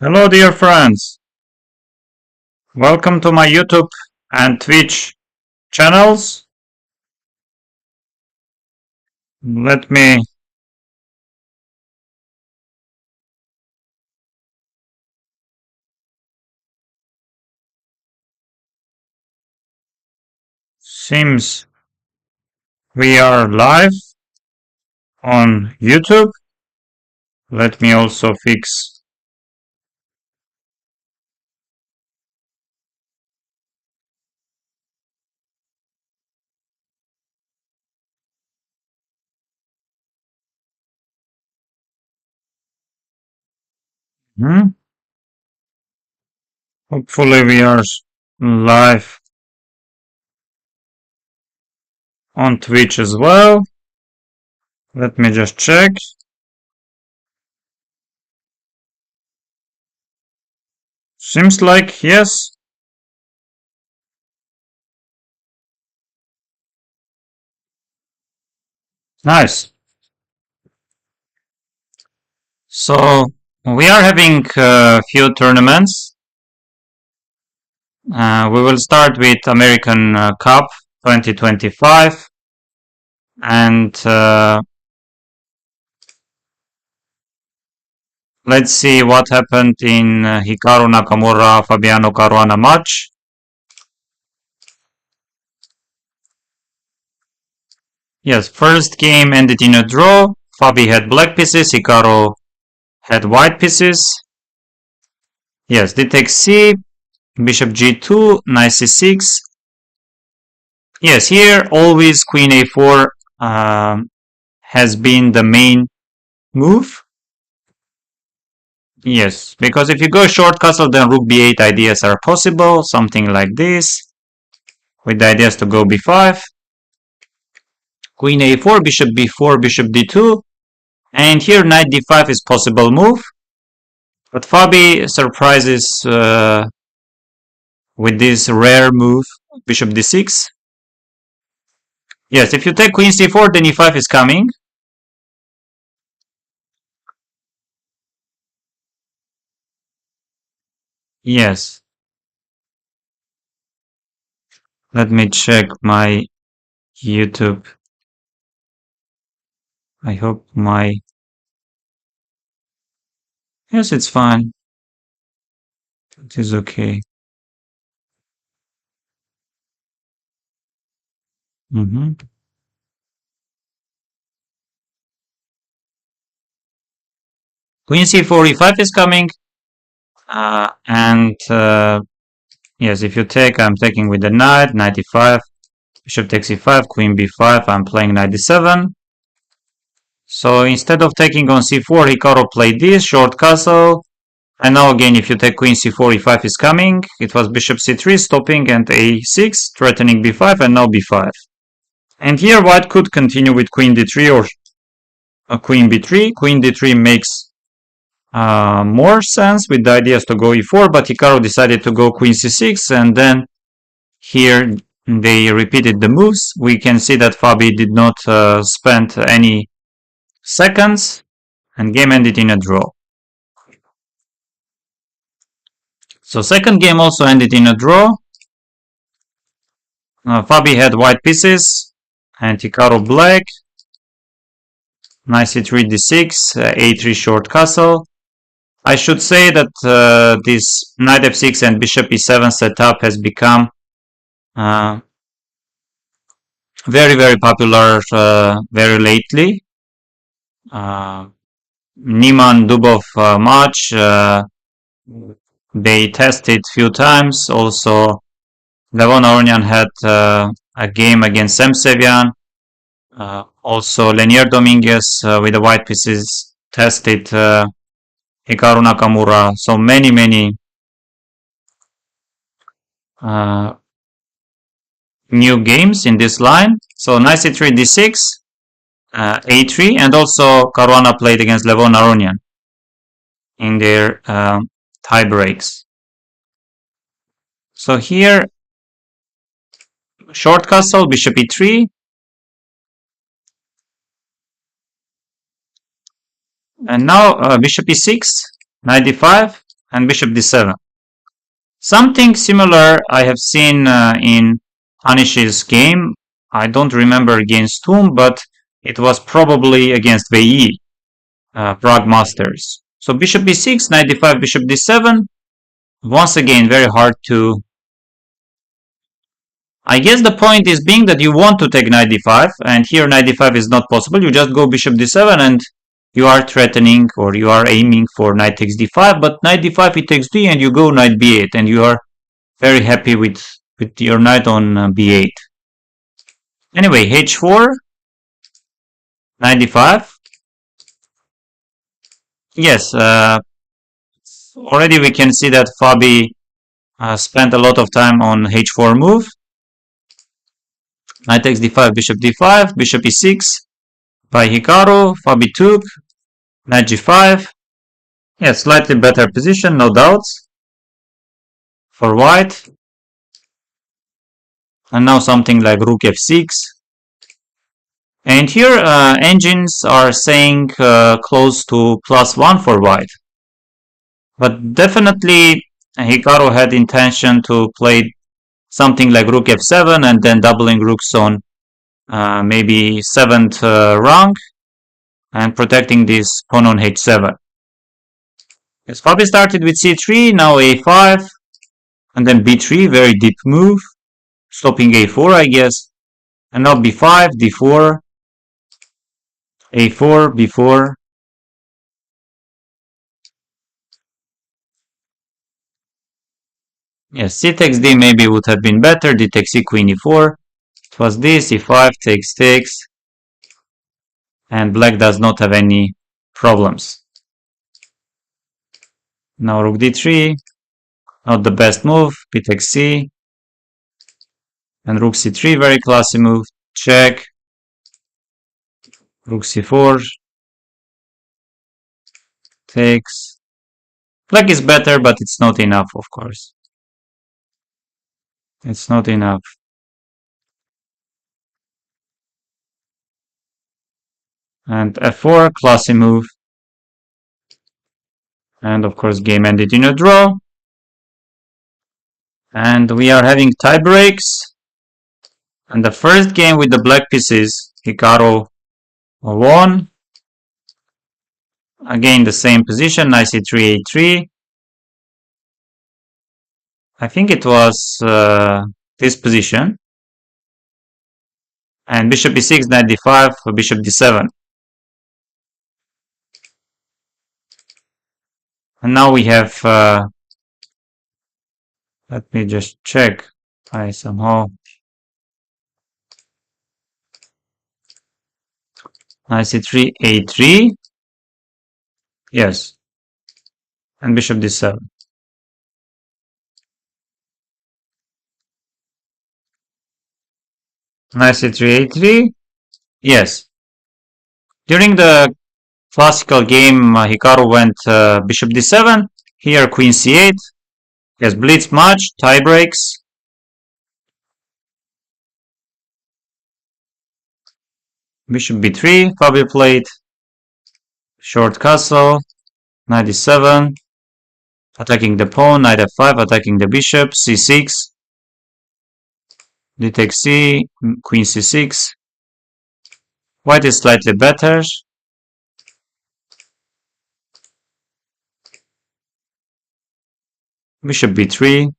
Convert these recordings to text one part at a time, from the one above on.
Hello dear friends, welcome to my YouTube and Twitch channels. Let me seems we are live on YouTube. Let me also fix Hopefully we are live on Twitch as well. Let me just check. Seems like yes. Nice. So we are having a few tournaments. We will start with American Cup 2025 and let's see what happened in Hikaru Nakamura Fabiano Caruana match. Yes, first game ended in a draw. Fabi had black pieces, Hikaru had white pieces. Yes, d takes c, bishop g2, knight c6. Yes, here always queen a4 has been the main move. Yes, because if you go short castle, then rook b8 ideas are possible, something like this, with the ideas to go b5. Queen a4, bishop b4, bishop d2, and here knight d5 is possible move. But Fabi surprises with this rare move, bishop d6. Yes, if you take queen c4, then e5 is coming. Yes. Let me check my YouTube. I hope my... Yes, it's fine. It is okay. Queen c4, e5 is coming. Yes, if you take, I'm taking with the knight, knight e5, bishop takes e5, queen b5, I'm playing knight d7. So instead of taking on c4, Hikaru played this, short castle. And now again, if you take queen c4, e5 is coming. It was bishop c3 stopping and a6, threatening b5, and now b5. And here white could continue with queen d3 or queen b3. Queen d3 makes more sense with the ideas to go e4, but Hikaru decided to go queen c6, and then here they repeated the moves. We can see that Fabi did not spend any seconds, and game ended in a draw. So second game also ended in a draw. Fabi had white pieces, and Hikaru black. Knight c3, d6, a3 short castle. I should say that this knight f6 and bishop e7 setup has become very, very popular very lately. Niemann Dubov match, they tested few times. Also, Levon Aronian had a game against Sam Sevian. Also, Lenier Dominguez with the white pieces tested Hikaru Nakamura. So many new games in this line. So knight c3, d6, a3, and also Caruana played against Levon Aronian in their tie breaks. So here, short castle, bishop e3. And now bishop e6, knight d5, and bishop d7. Something similar I have seen in Anish's game. I don't remember against whom, but it was probably against Wei Prague Masters. So bishop b6, knight d5, bishop d7. Once again, very hard to... I guess the point is being that you want to take knight d5, and here knight d5 is not possible. You just go bishop d7 and you are threatening or you are aiming for knight takes d5, but knight d5 it takes d and you go knight b8 and you are very happy with your knight on b8. Anyway, h4, knight d5. Yes, already we can see that Fabi spent a lot of time on h4 move. Knight takes d5, bishop d5, bishop e6 by Hikaru. Fabi took, knight g5. Yeah, slightly better position, no doubts, for white. And now something like rook f6. And here engines are saying close to +1 for white. But definitely Hikaru had intention to play something like rook f7 and then doubling rooks on maybe 7th rank and protecting this pawn on h7. Yes, Fabi started with c3, now a5, and then b3, very deep move, stopping a4 I guess, and now b5, d4, a4, b4. Yes, c takes d maybe would have been better, d takes c, queen e4. It was this, e5 takes, and black does not have any problems. Now rook d3, not the best move, b takes c, and rook c3, very classy move, check, rook c4, takes. Black is better, but it's not enough, of course. It's not enough. And f4, classy move. And of course, game ended in a draw. And we are having tie breaks. And the first game with the black pieces, Hikaru won. Again, the same position, knight c3, a3. I think it was this position. And bishop e6, knight d5, bishop d7. And now we have, let me just check. I somehow, knight c3, a3. Yes. And bishop d7. Knight c3, a3. Yes. During the classical game, Hikaru went bishop d7. Here, queen c8. Yes, blitz match, tie breaks. Bishop b3, Fabi played. Short castle, knight d7. Attacking the pawn, knight f5, attacking the bishop, c6. D takes c, queen c6. White is slightly better. Bishop b3.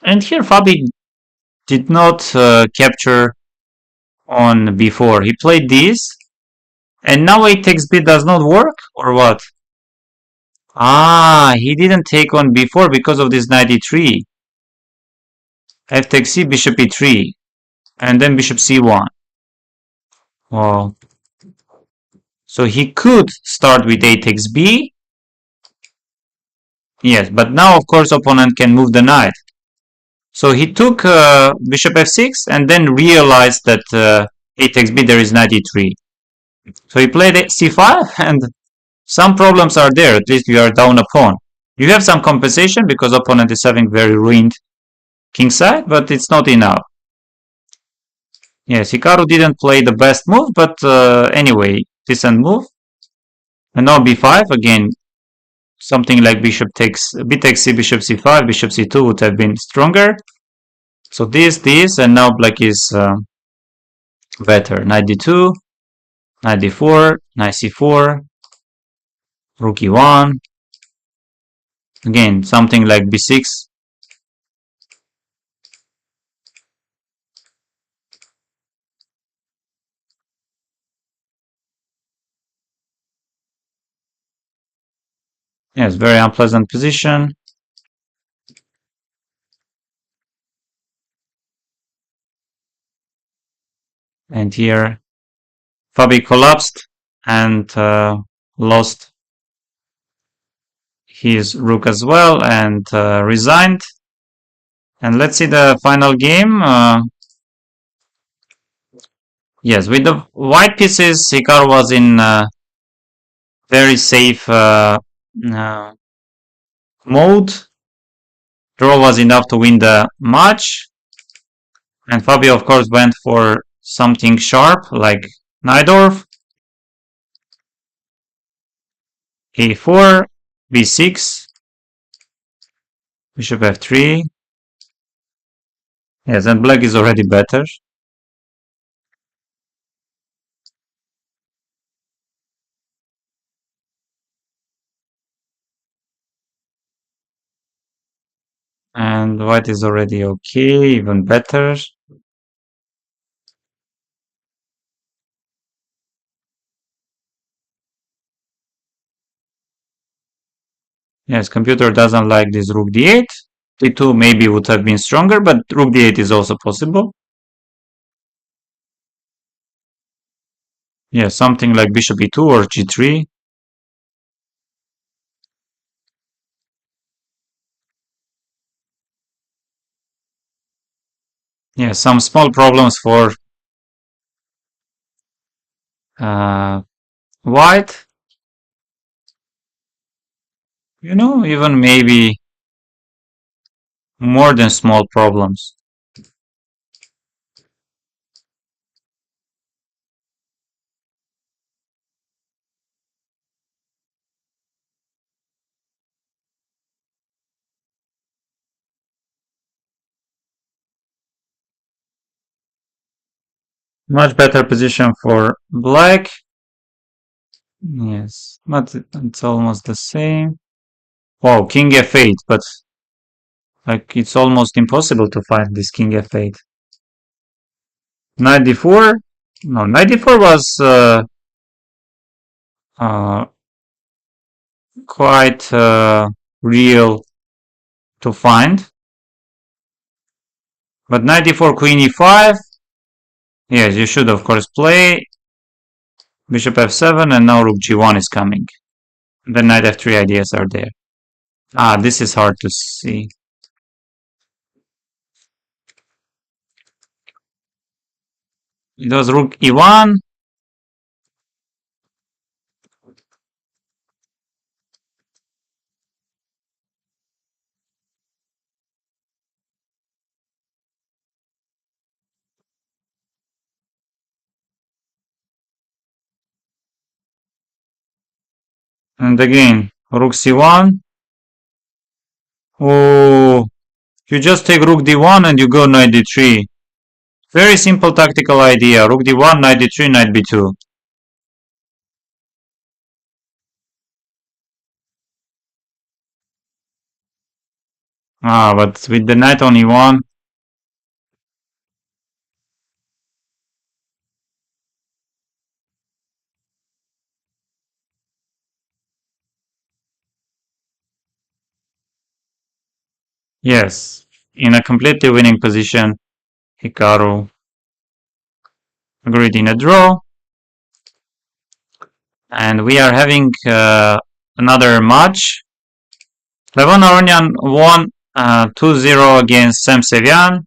And here Fabi did not capture on b4. He played this. And now a takes b does not work, or what? Ah, he didn't take on b4 because of this knight e3. F takes c, bishop e3. And then bishop c1. Oh. So he could start with a takes b. Yes, but now of course opponent can move the knight. So he took bishop f6 and then realized that a takes b there is knight e3. So he played c5 and some problems are there. At least you are down a pawn. You have some compensation because opponent is having very ruined kingside, but it's not enough. Yes, Hikaru didn't play the best move, but anyway, decent move. And now b5 again. something like bishop takes takes c, bishop c5, bishop c2 would have been stronger. So this, and now black is better. Knight d2, knight d4, knight c4, rook e1. Again, something like b6. Yes, very unpleasant position. And here Fabi collapsed and lost his rook as well and resigned. And let's see the final game. Yes, with the white pieces, Hikaru was in very safe mode. Draw was enough to win the match. And Fabio, of course, went for something sharp like Najdorf. A4, B6, Bishop F3. Yes, and black is already better. And white is already okay, even better. Yes, computer doesn't like this rook d8. d2 maybe would have been stronger, but rook d8 is also possible. Yeah, something like bishop e2 or g3. Yeah, some small problems for white. You know, even maybe more than small problems. Much better position for black. Yes, but it's almost the same. Wow, king f8, but like it's almost impossible to find this king f8. Knight d4? No, knight d4 was uh, quite real to find. But knight d4, queen e5. Yes, you should of course play. Bishop f7 and now rook g1 is coming. The knight f3 ideas are there. Ah, this is hard to see. It was rook e1. And again, rook c1. Oh, you just take rook d1 and you go knight d3. Very simple tactical idea. Rook d1, knight d3, knight b2. Ah, but with the knight on e1. Yes, in a completely winning position, Hikaru agreed in a draw. And we are having another match. Levon Aronian won 2-0 against Sam Sevian.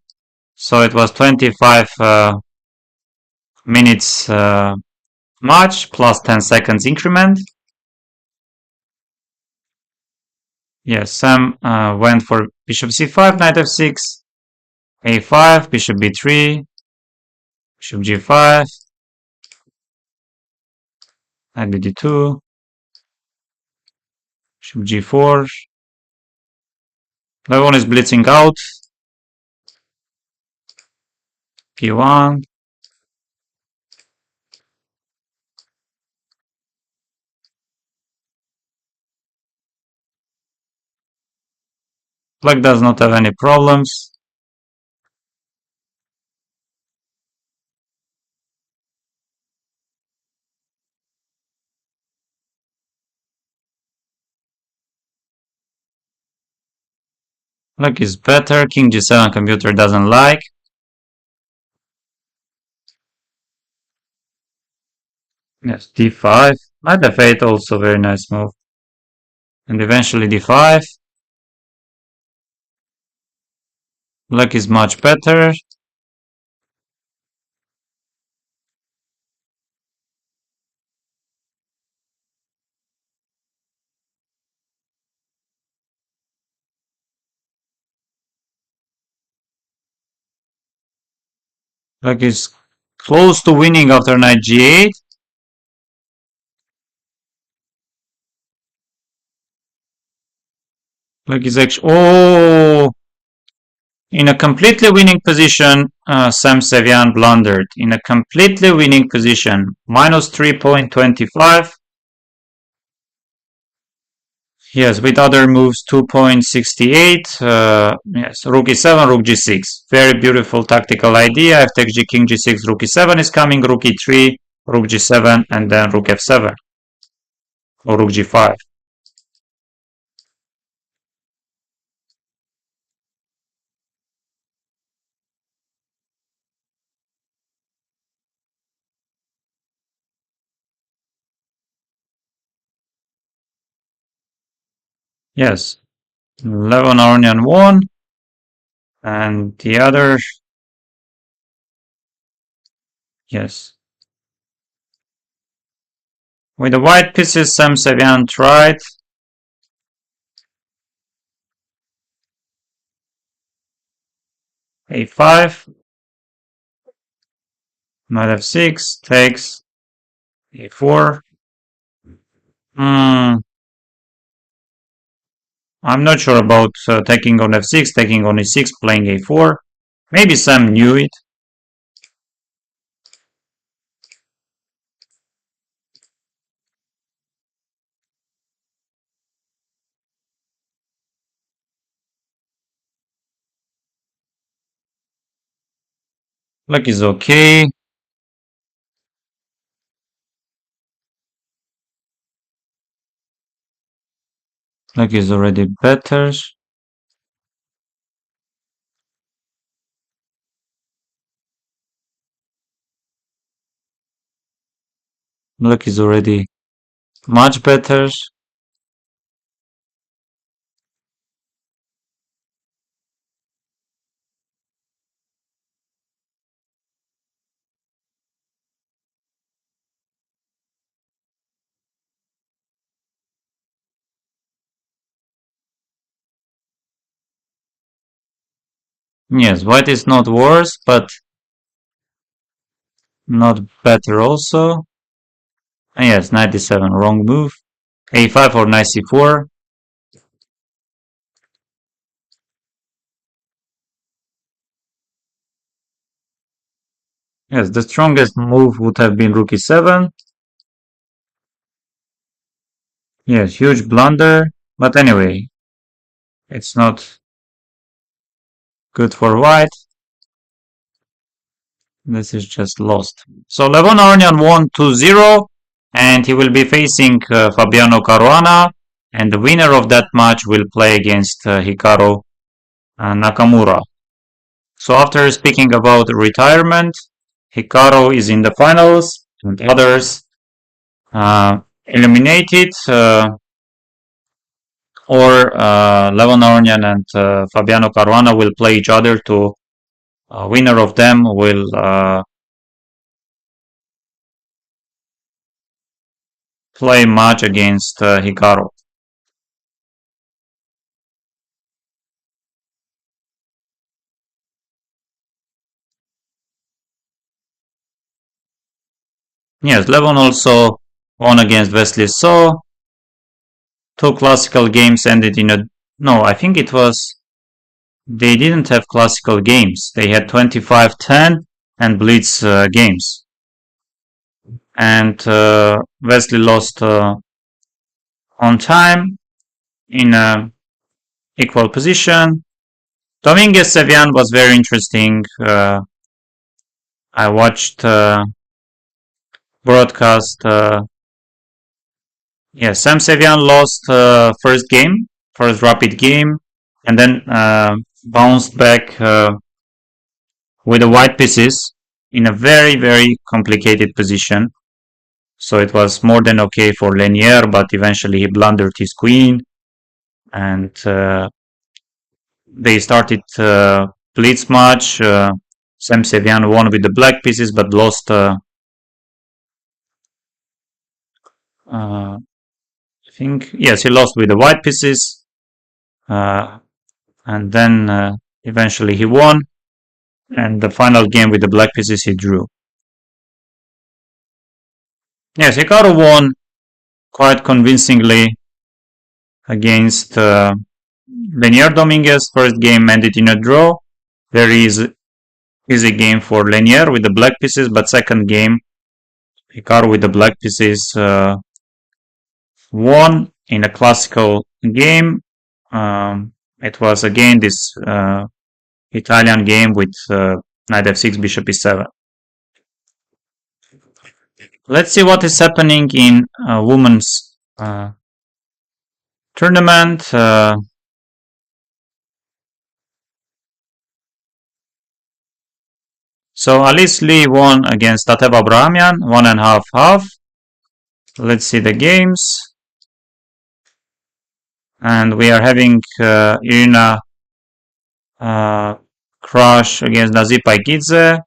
So it was 25 minutes match plus 10 seconds increment. Yes, Sam went for bishop c5, knight f6, a5, bishop b3, bishop g5, knight d2. Bishop g4. Levon is blitzing out. p1. Black does not have any problems. Black is better. King g7 computer doesn't like. Yes, d5. Knight f8 also very nice move. And eventually d5. Black is much better. Black is close to winning after knight g8. Black is actually... Oh! In a completely winning position, Sam Sevian blundered. In a completely winning position. Minus 3.25. Yes, with other moves 2.68. Yes, rook e7, rook g6. Very beautiful tactical idea. F takes g, king g6, rook e7 is coming, rook e3, rook g7, and then rook f7. Or rook g5. Yes, Levon Aronian won. And the other... Yes. With the white pieces, Sam Sevian tried. a5. Knight f6 takes a4. I'm not sure about taking on f6, taking on e6, playing a4. Maybe Sam knew it. Black is okay. Black is already better. Black is already much better. Yes, white is not worse, but not better also. And yes, knight d7, wrong move. a5 or knight c4. Yes, the strongest move would have been rook e7. Yes, huge blunder. But anyway, it's not good for white. This is just lost. So Levon Aronian won 2-0. And he will be facing Fabiano Caruana. And the winner of that match will play against Hikaru Nakamura. So after speaking about retirement, Hikaru is in the finals and others eliminated, or Levon Aronian and Fabiano Caruana will play each other to winner of them will play match against Hikaru. Yes, Levon also won against Wesley So. two classical games ended in a... No, I think it was... They didn't have classical games. They had 25-10 and Blitz games. And Wesley lost on time in a equal position. Dominguez Sevian was very interesting. I watched broadcast. Yeah, Sam Sevian lost first rapid game, and then bounced back with the white pieces in a very, very complicated position. So it was more than okay for Lanier, but eventually he blundered his queen, and they started blitz match. Sam Sevian won with the black pieces, but lost. I think yes, he lost with the white pieces, and then eventually he won. And the final game with the black pieces he drew. Yes, Hikaru won quite convincingly against Lanier Dominguez. First game ended in a draw. Very easy game for Lanier with the black pieces, but second game Hikaru with the black pieces won in a classical game. It was again this Italian game with knight f6, bishop e7. Let's see what is happening in women's tournament. So Alice Lee won against Tateva Abrahamian, 1.5-half. Let's see the games. And we are having Irina Krush against Nazip Aikidze.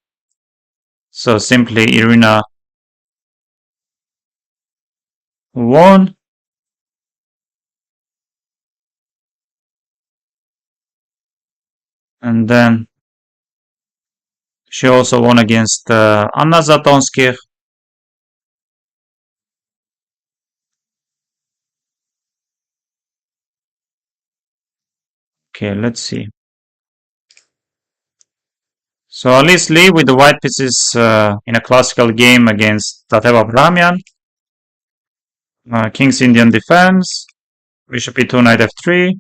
So simply Irina won. And then she also won against Anna Zatonskih. Okay, let's see. So Alice Lee with the white pieces in a classical game against Tateva Abrahamian. King's Indian defense. Bishop e2, knight f3.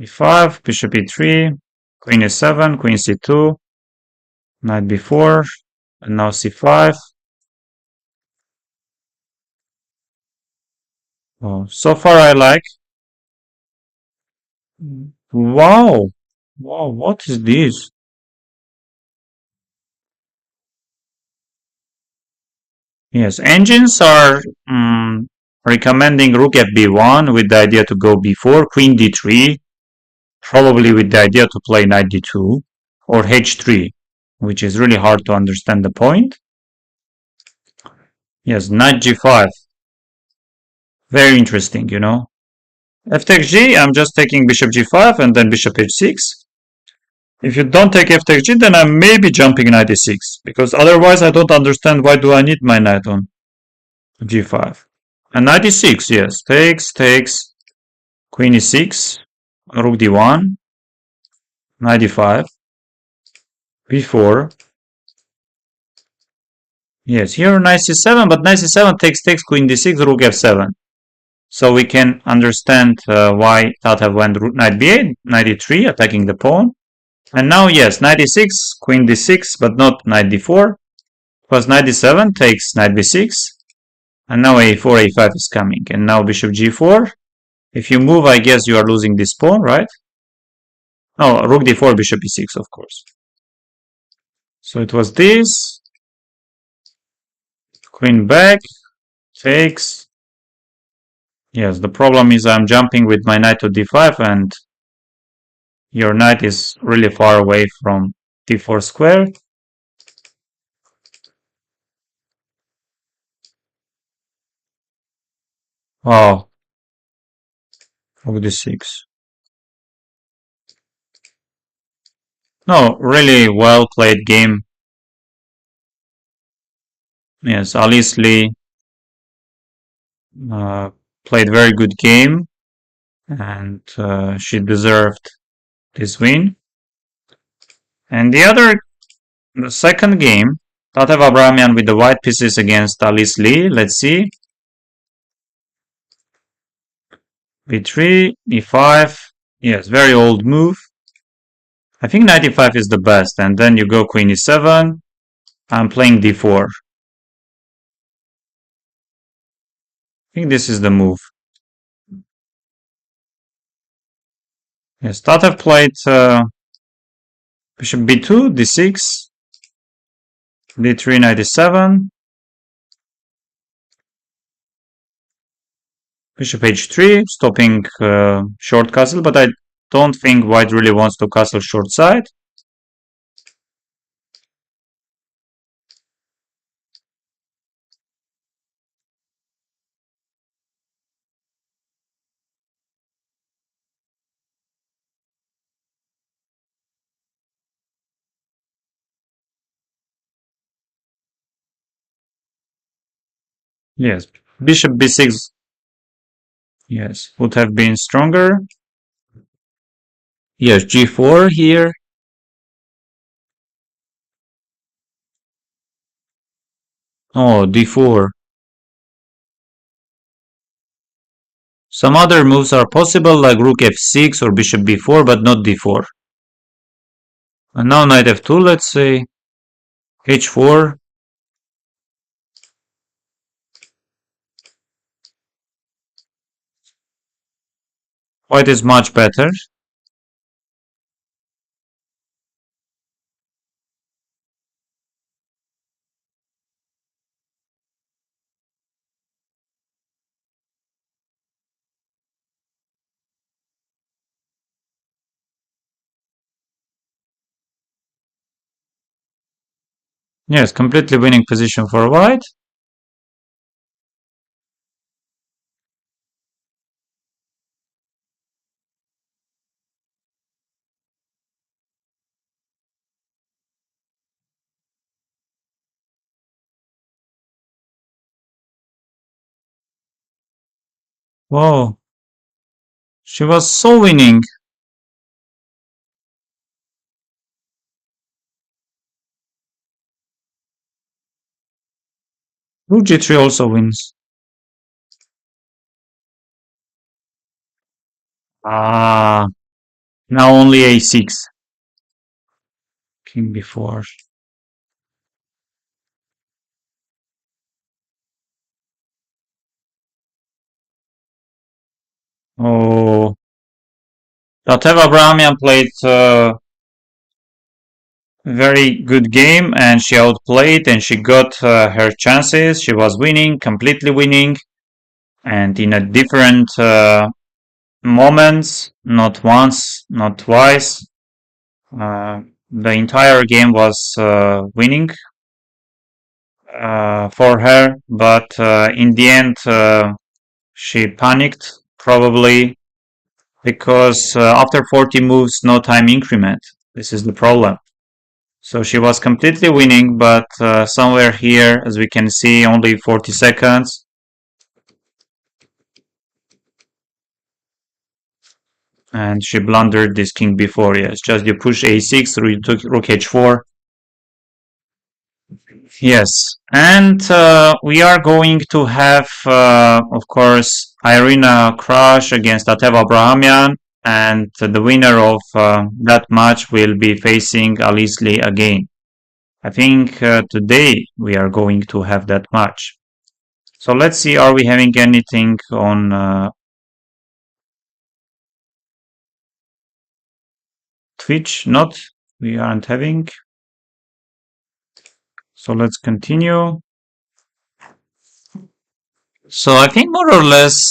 e5, bishop e3, queen e7, queen c2, knight b4, and now c5. Oh, so far I like. Wow, wow, what is this? Yes, engines are recommending rook fb1 with the idea to go b4, queen d3, probably with the idea to play knight d2, or h3, which is really hard to understand the point. Yes, knight g5. Very interesting, you know. F takes g, I'm just taking bishop g5 and then bishop h6. If you don't take f takes g, then I may be jumping knight e6, because otherwise I don't understand why do I need my knight on g5. And knight e6, yes, takes, queen e6, rook d1, knight e5, b4. Yes, here knight c7, but knight c7 takes queen d6, rook f7. So we can understand why Tatev went knight b8, knight e3, attacking the pawn. And now, yes, knight e6, queen d6, but not knight d4, because knight d7 takes knight b6, and now a4, a5 is coming, and now bishop g4. If you move, I guess you are losing this pawn, right? Oh, rook d4, bishop e6, of course. So it was this. Queen back, takes. Yes, the problem is I'm jumping with my knight to d5, and your knight is really far away from d4 squared. Oh, rook d6. No, really well played game. Yes, Alice Lee played very good game, and she deserved this win. And the second game, Tatev Abrahamian with the white pieces against Alice Lee. Let's see. B3, E5. Yes, very old move. I think knight E5 is the best, and then you go queen E7. I'm playing D4. I think this is the move. Yes, Tatev played bishop B2, D6, D3, knight E7, bishop H3, stopping short castle, but I don't think white really wants to castle short side. Yes, bishop B6, yes, would have been stronger. Yes, G4 here. Oh, D4. Some other moves are possible, like rook F6 or bishop B4, but not D4. And now knight F2, let's say. H4. White is much better. Yes, completely winning position for white. Whoa. She was so winning. Rook G3 also wins. Ah, now only A6. King B4. Oh. Tatev Abrahamian played very good game, and she outplayed and she got her chances. She was winning, completely winning, and in a different moments, not once, not twice. The entire game was winning for her, but in the end she panicked probably because after 40 moves, no time increment. This is the problem. So she was completely winning, but somewhere here, as we can see, only 40 seconds. And she blundered this king b4. Yes, just you push a6, you took rook h4. Yes, and we are going to have, of course, Irina Krush against Tatev Abrahamian, and the winner of that match will be facing Alice Lee again. I think today we are going to have that match. So let's see, are we having anything on Twitch? Not, we aren't having. So let's continue. So I think more or less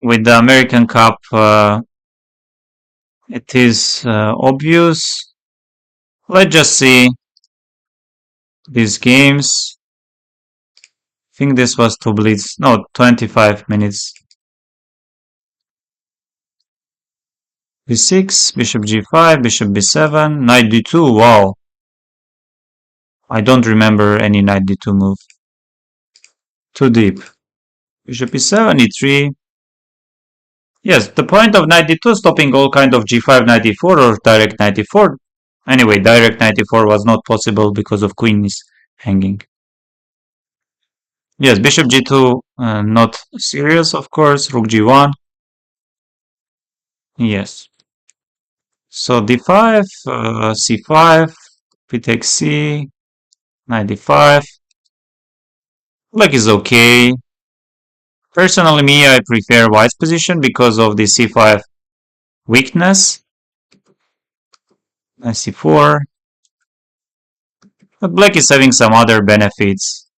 with the American Cup, it is obvious. Let's just see these games. I think this was 2 blitz. No, 25 minutes. b6, bishop g5, bishop b7, knight d2. Wow. I don't remember any knight d2 move. Too deep. Bishop e7, e3. Yes, the point of knight d2 stopping all kind of g5, knight d4 or direct knight d4. Anyway, direct knight d4 was not possible because of queen is hanging. Yes, bishop g2, not serious, of course. Rook g1. Yes. So d5, c5, we take c, knight d5. Black is okay. Personally, me, I prefer white's position because of the c5 weakness. Knight c4. But black is having some other benefits,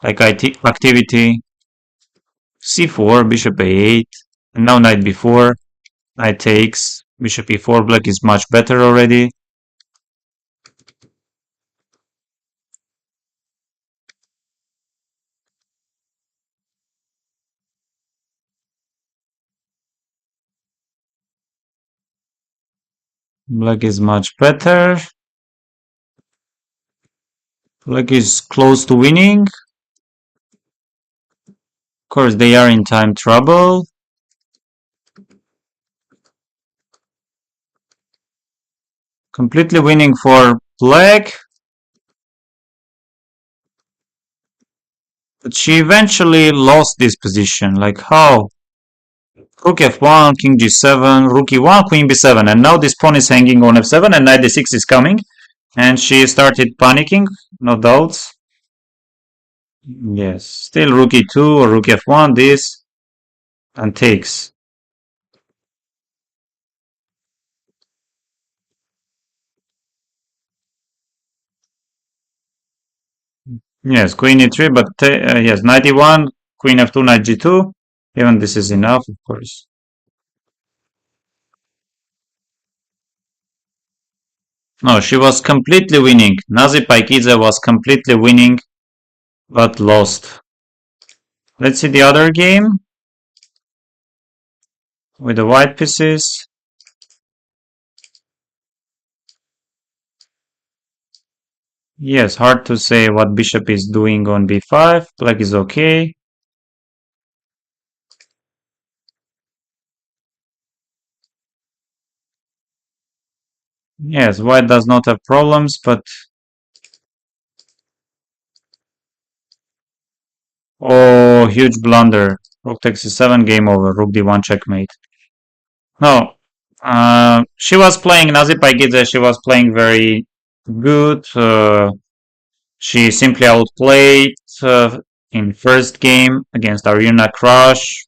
like activity. c4, bishop a8, and now knight b4. Knight takes, bishop e4. Black is much better already. Black is much better. Black is close to winning. Of course, they are in time trouble. Completely winning for black. But she eventually lost this position. Like how? Rook f1, king g7, rook e1, queen b7. And now this pawn is hanging on f7 and knight d6 is coming. And she started panicking, no doubts. Yes, still rook e2 or rook f1, this, and takes. Yes, queen e3, but yes, knight e1, queen f2, knight g2. Even this is enough, of course. No, she was completely winning. Nazi Paikidze was completely winning, but lost. Let's see the other game with the white pieces. Yes, hard to say what bishop is doing on b5. Black is okay. Yes, white does not have problems, but... Oh, huge blunder. Rook takes e7, game over. Rook d1, checkmate. No, she was playing Nazi Paikidze, she was playing very good. She simply outplayed in first game against Aruna Crush,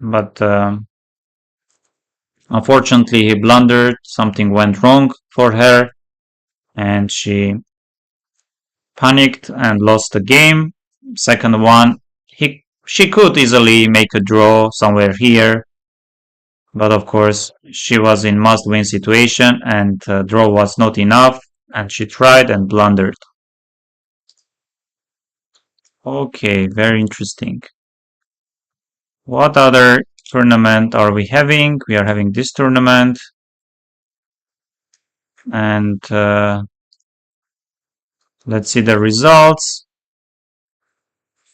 but unfortunately he blundered, something went wrong for her, and she panicked and lost the game. Second one, she could easily make a draw somewhere here, but of course she was in must-win situation and draw was not enough, and she tried and blundered. Okay, very interesting. What other tournament are we having? We are having this tournament. And let's see the results.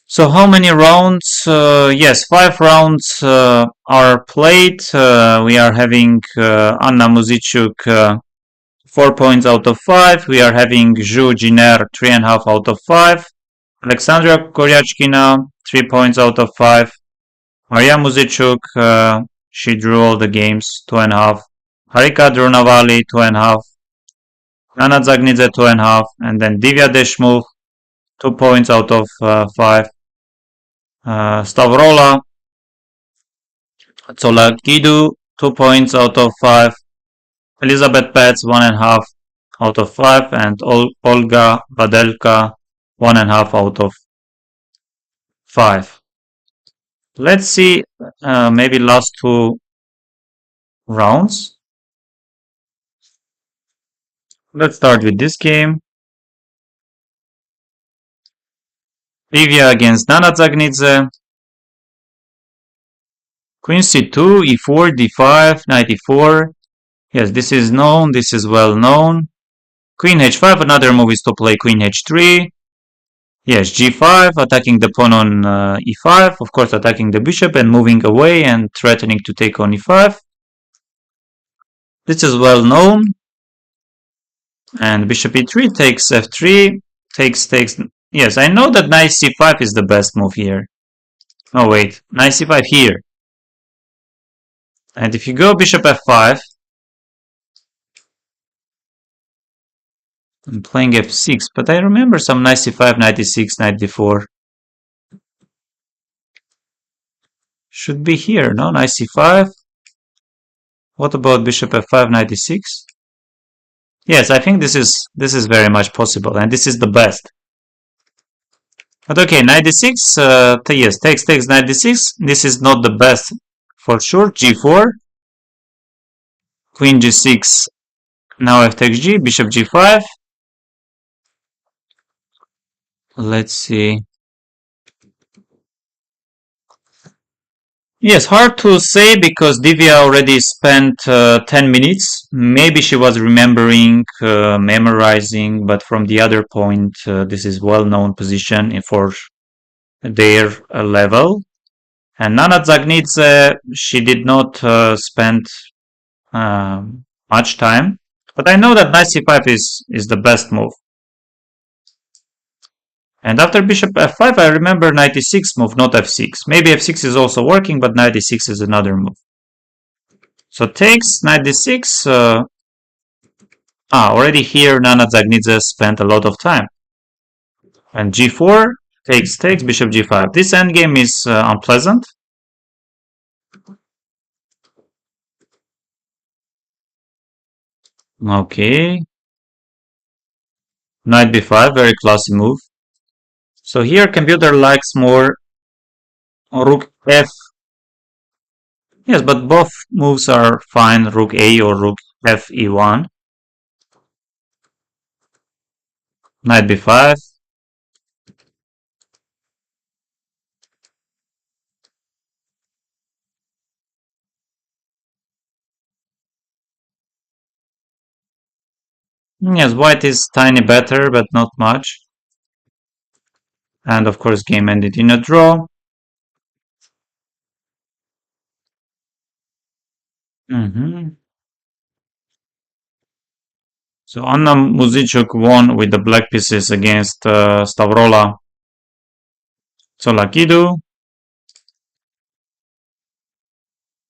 So how many rounds? Yes, 5 rounds are played. We are having Anna Muzichuk 4 points out of 5. We are having Zhu Jiner 3.5 out of 5. Alexandra Koryachkina 3 points out of 5. Maria Muzichuk, she drew all the games, 2.5. Harika Drunavali, 2.5. Nana Zagnidze, 2.5. And then Divya Deshmukh, 2 points out of 5. Stavrola Tsolakidu, 2 points out of 5. Elizabeth Pets, 1.5 out of 5. And Olga Badelka, 1.5 out of 5. Let's see maybe last 2 rounds. Let's start with this game. Livia against Nana Zagnidze. Queen c2, e4, d5, knight e4. Yes, this is known, this is well known. Queen h5, another move is to play queen h3. Yes, g5, attacking the pawn on e5, of course attacking the bishop and moving away and threatening to take on e5. This is well known. And bishop e3 takes f3, takes. Yes, I know that knight c5 is the best move here. Oh wait, knight c5 here. And if you go bishop f5, I'm playing f6, but I remember some knight c5, knight e6, knight d4. Should be here, no? Knight c5. What about bishop f5, knight d6? Yes, I think this is very much possible, and this is the best. But okay, knight d6, yes, takes knight d6. This is not the best for sure. g4, queen g6, now f takes g, bishop g5. Let's see. Yes, hard to say because Divya already spent 10 minutes. Maybe she was remembering, memorizing, but from the other point, this is well-known position for their level. And Nana Dzagnidze, she did not spend much time. But I know that knight c5 is the best move. And after bishop f5, I remember knight e6 move, not f6. Maybe f6 is also working, but knight e6 is another move. So takes, knight d6. Already here, Nana Dzagnidze spent a lot of time. And g4, takes, bishop g5. This endgame is unpleasant. Okay. Knight b5, very classy move. So here computer likes more rook f. Yes, but both moves are fine, rook a or rook f e1. Knight b5. Yes, white is tiny better, but not much. And of course, game ended in a draw. So Anna Muzychuk won with the black pieces against Stavrola Tsolakidu.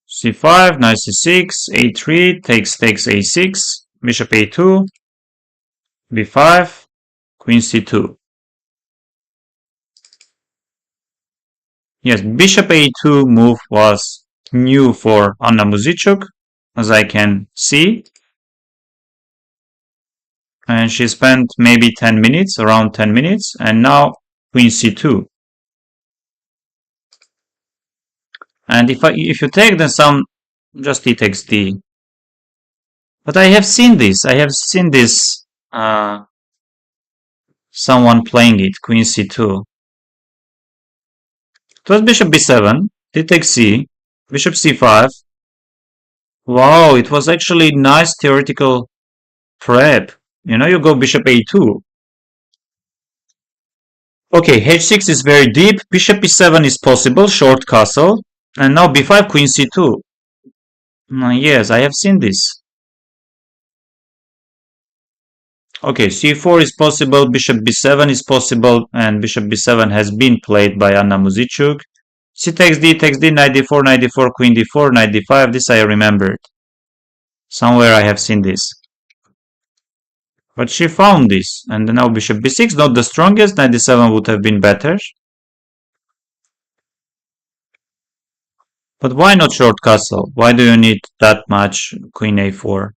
c5, knight c6, a3, takes a6, bishop a2, b5, queen c2. Yes, bishop a2 move was new for Anna Muzychuk, as I can see. And she spent maybe 10 minutes, around 10 minutes, and now queen c2. And if you take, then some just e takes d. But I have seen this. Someone playing it, queen c2. It was bishop b7, d takes c, bishop c5. Wow, it was actually nice theoretical prep. You know, you go bishop a2. Okay, h6 is very deep. Bishop e7 is possible, short castle. And now b5, queen c2. Yes, I have seen this. Okay, c4 is possible, bishop b7 is possible, and bishop b7 has been played by Anna Muzychuk. C takes d, knight d4, queen d4, knight d5. This I remembered. Somewhere I have seen this. But she found this, and now bishop b6, not the strongest, knight d7 would have been better. But why not short castle? Why do you need that much queen a4?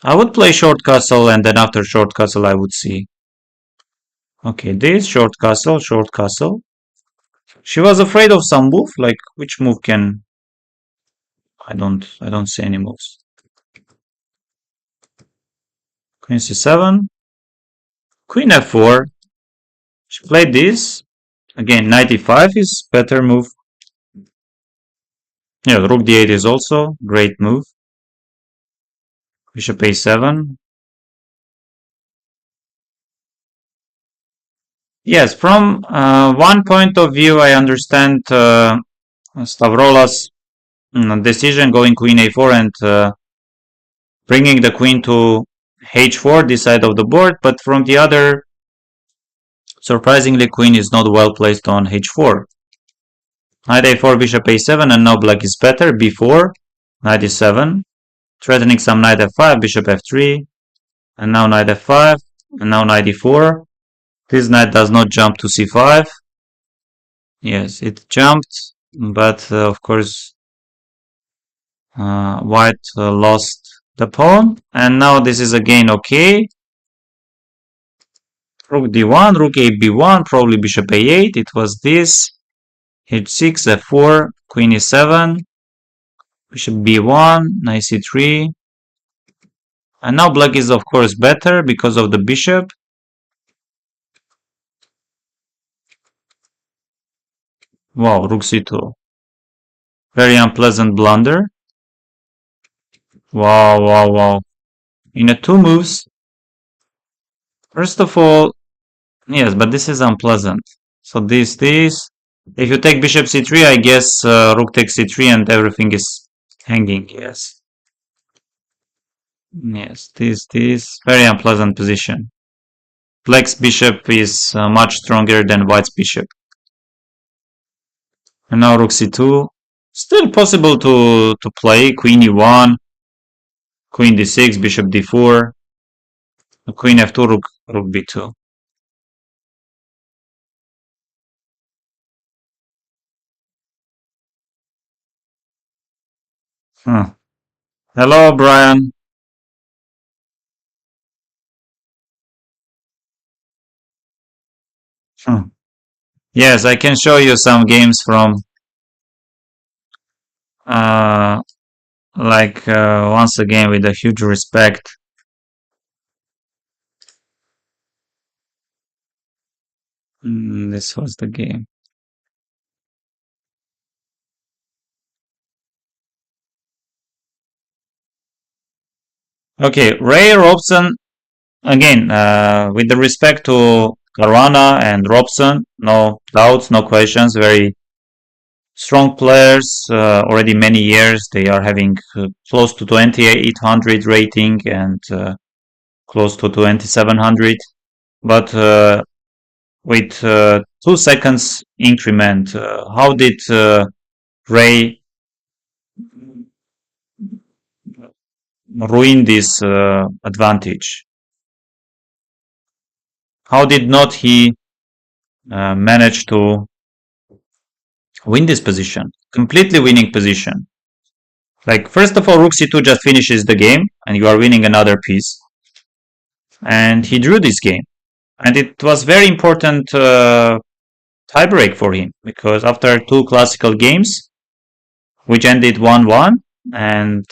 I would play short castle, and then after short castle I would see. Okay, this short castle. She was afraid of some move, like which move can... I don't see any moves. Queen c7, queen f4. She played this. Again, knight e5 is better move. Yeah, rook d8 is also great move. Bishop a7. Yes, from one point of view, I understand Stavrolas' decision going queen a4 and bringing the queen to h4, this side of the board, but from the other, surprisingly, queen is not well placed on h4. Knight a4, bishop a7, and now black is better. b4, knight e7, threatening some knight f5, bishop f3, and now knight f5, and now knight e4. This knight does not jump to c5. Yes, it jumped, but of course white lost the pawn, and now this is again okay. Rook d1, rook a b1, probably bishop a8. It was this. h6, f4, queen e7, bishop b1, knight c3. And now black is of course better because of the bishop. Wow, rook c2. Very unpleasant blunder. Wow, wow, wow. In a two moves, first of all, yes, but this is unpleasant. So this. If you take bishop c3, I guess rook takes c3 and everything is hanging, yes. Yes, this. Very unpleasant position. Black's bishop is much stronger than white's bishop. And now rook c2. Still possible to play. Queen e1, queen d6, bishop d4, queen f2, rook b2. Huh. Hello, Brian. Huh. Yes, I can show you some games from uh, once again with a huge respect. This was the game. Okay, Ray Robson, again, with the respect to Caruana and Robson, no doubts, no questions, very strong players, already many years. They are having close to 2800 rating and close to 2700. But with 2 seconds increment, how did Ray ruin this advantage? How did not he manage to win this position? Completely winning position. Like, first of all, rook c2 just finishes the game, and you are winning another piece. And he drew this game. And it was very important tiebreak for him, because after two classical games, which ended 1-1, and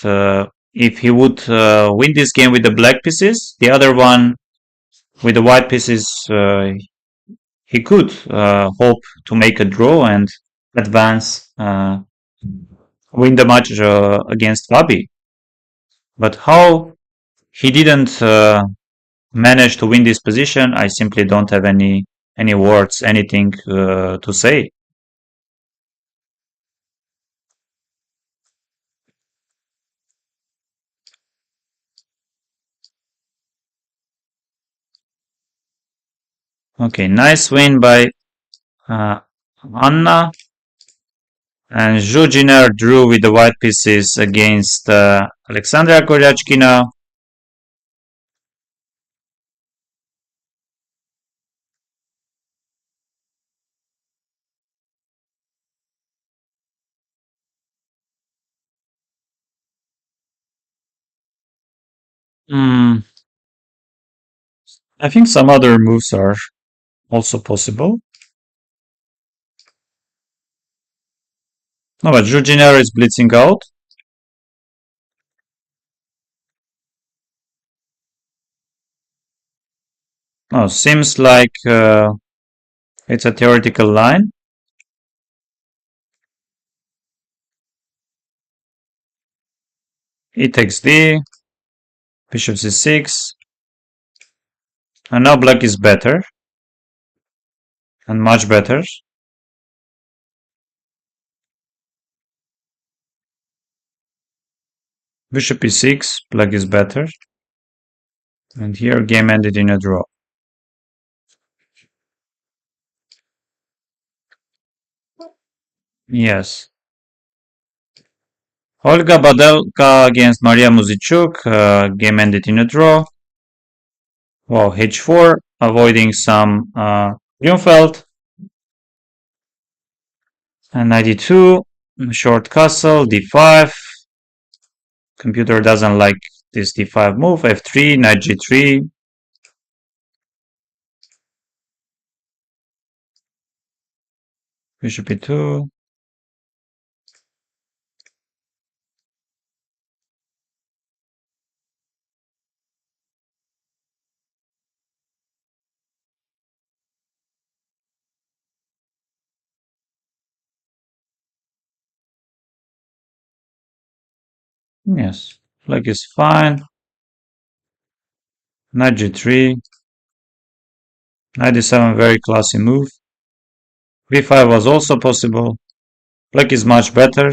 if he would win this game with the black pieces, the other one with the white pieces, he could hope to make a draw and advance, win the match against Fabi. But how he didn't manage to win this position, I simply don't have any words, anything to say. Okay, nice win by Anna. And Zhujiner drew with the white pieces against Alexandra Koryachkina. Hmm, I think some other moves are also possible. No, but Zhujiner is blitzing out. Oh, seems like it's a theoretical line. E takes D, bishop c6, and now black is better. and much better. Bishop e6, black is better. And here game ended in a draw. Yes. Olga Badelka against Maria Muzichuk, game ended in a draw. Wow, h4, avoiding some Grunfeld. And 92, short castle, d5. Computer doesn't like this d5 move, f3, knight g3. Bishop e2. Yes, black is fine. Knight g3. Knight d7, very classy move. b5 was also possible. Black is much better.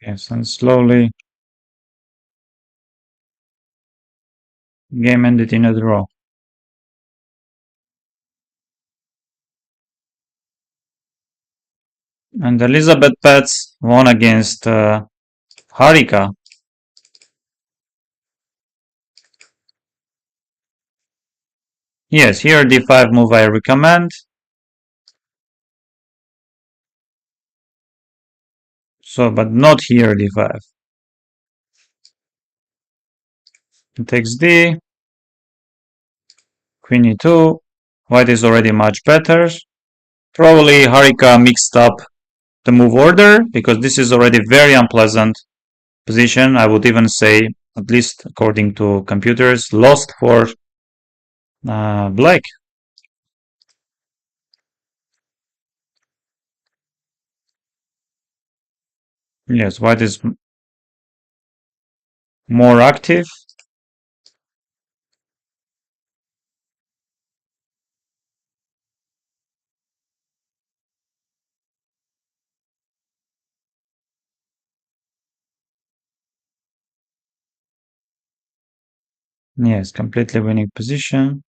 Yes, and slowly game ended in a draw. And Elizabeth Petz won against Harika. Yes, here d5 move I recommend. So, but not here d5. It takes d. Queen e2. White is already much better. Probably Harika mixed up the move order because this is already very unpleasant position. I would even say, at least according to computers, lost for black. Yes, white is more active. Yes, completely winning position.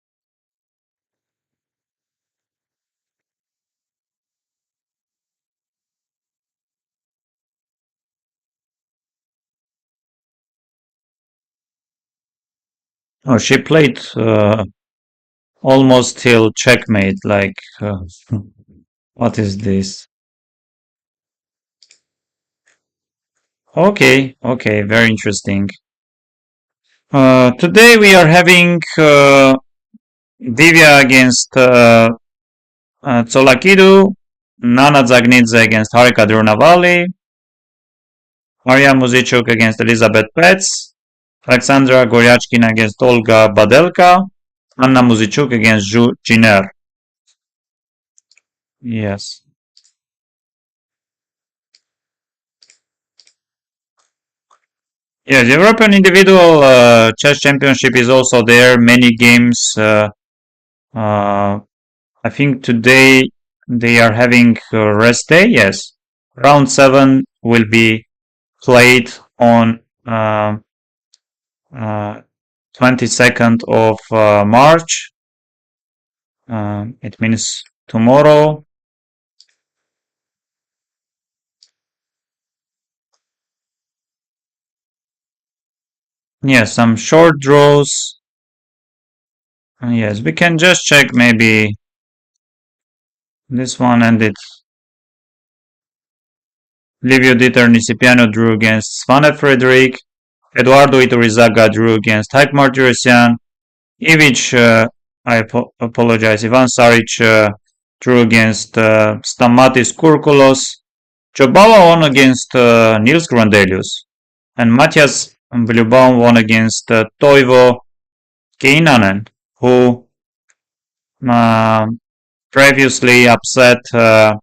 Oh, she played almost till checkmate. Like, what is this? Okay, okay, very interesting. Today we are having Divya against Tsolakidu, Nana Zagnidze against Harika Drunavali, Maria Muzichuk against Elizabeth Petz, Alexandra Goryachkin against Olga Badelka, Anna Muzichuk against Zhu Jiner. Yes. Yeah, the European Individual Chess Championship is also there. Many games. I think today they are having a rest day. Yes, round 7 will be played on 22nd of March. It means tomorrow. Yes, some short draws. Yes, we can just check maybe this one ended. Livio Dieter Nisipiano drew against Svane Frederick. Eduardo Iturrizaga drew against Haik Martirosyan. Ivic, I apologize, Ivan Saric drew against Stammatis Kourkoulos. Jobava won against Nils Grandelius. And Matthias Blubaum won against Toivo Keinanen, who uh, previously upset uh,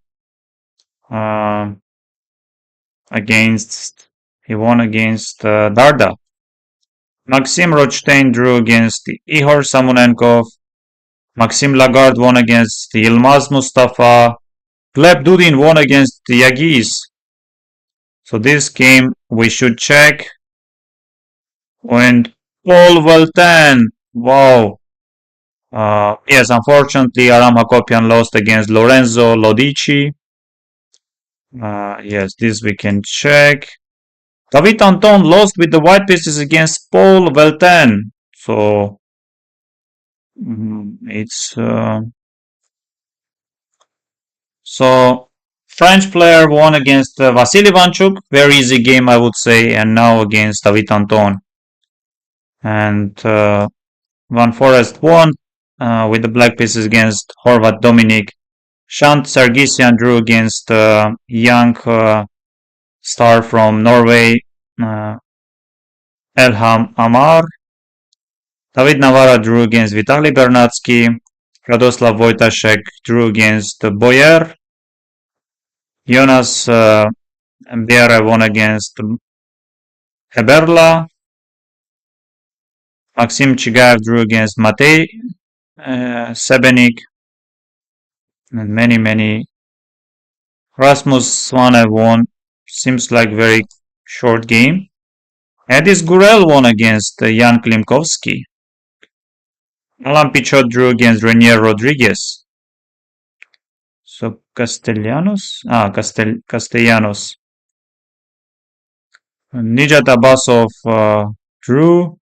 against, he won against Darda. Maxim Rothstein drew against Ihor Samonenkov. Maxim Lagarde won against Yilmaz Mustafa. Gleb Dudin won against Yagiz. So this game we should check. And Paul Voltan. Wow. Yes, unfortunately, Aram Hakopian lost against Lorenzo Lodici. Yes, this we can check. David Anton lost with the white pieces against Paul Velten. So it's so French player won against Vasily Vanchuk. Very easy game, I would say, and now against David Anton. And Van Forest won with the black pieces against Horvat Dominik. Shant Sargisian drew against young star from Norway, Elham Amar. David Navara drew against Vitaly Bernatsky. Radoslav Wojtaszek drew against Boyer. Jonas Biere won against Heberla. Maxim Chigaev drew against Matej Sebenik. And many. Rasmus Svanev won. Seems like very short game. Edis Gurel won against Jan Klimkovsky. Alan Pichot drew against Renier Rodriguez. So Castellanos? Castellanos. Nijat Abbasov drew.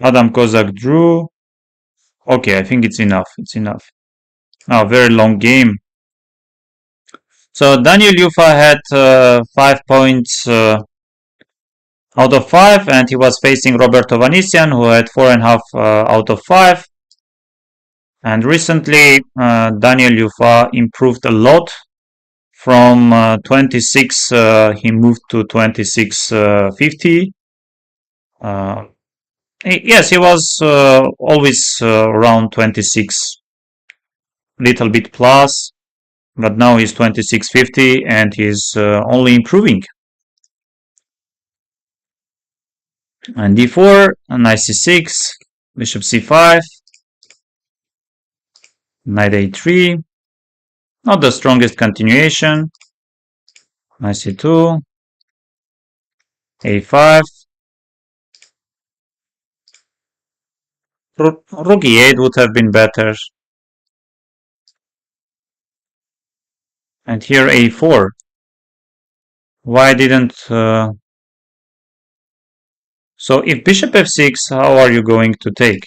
Adam Kozak drew. Okay, I think it's enough. It's enough. Oh, very long game. So Daniel Yufa had 5 points out of 5, and he was facing Roberto Vanisian, who had 4.5 out of 5. And recently, Daniel Yufa improved a lot. From 26, he moved to 26.50. Yes, he was always around 26, little bit plus, but now he's 26.50 and he's only improving. And d4, knight c6, bishop c5, knight a3, not the strongest continuation, knight c2, a5, rook e8 would have been better, and here a4. Why didn't... So if bishop f6, how are you going to take?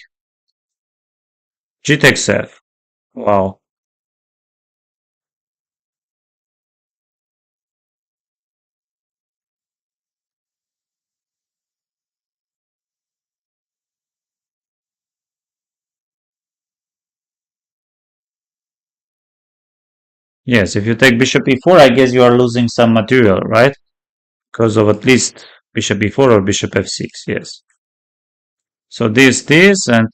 G takes f. Wow. Yes, if you take bishop e4, I guess you are losing some material, right? Because of at least bishop e4 or bishop f6, yes. So this, and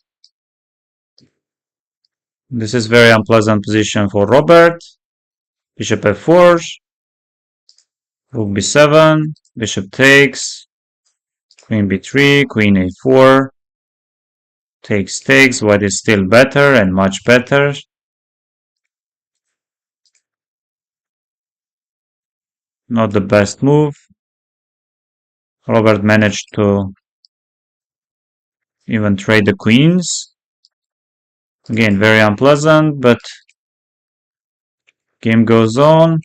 this is very unpleasant position for Robert. Bishop f4, rook b7, bishop takes, queen b3, queen a4, takes, white is still better and much better. Not the best move. Robert managed to even trade the queens. Again, very unpleasant, but game goes on.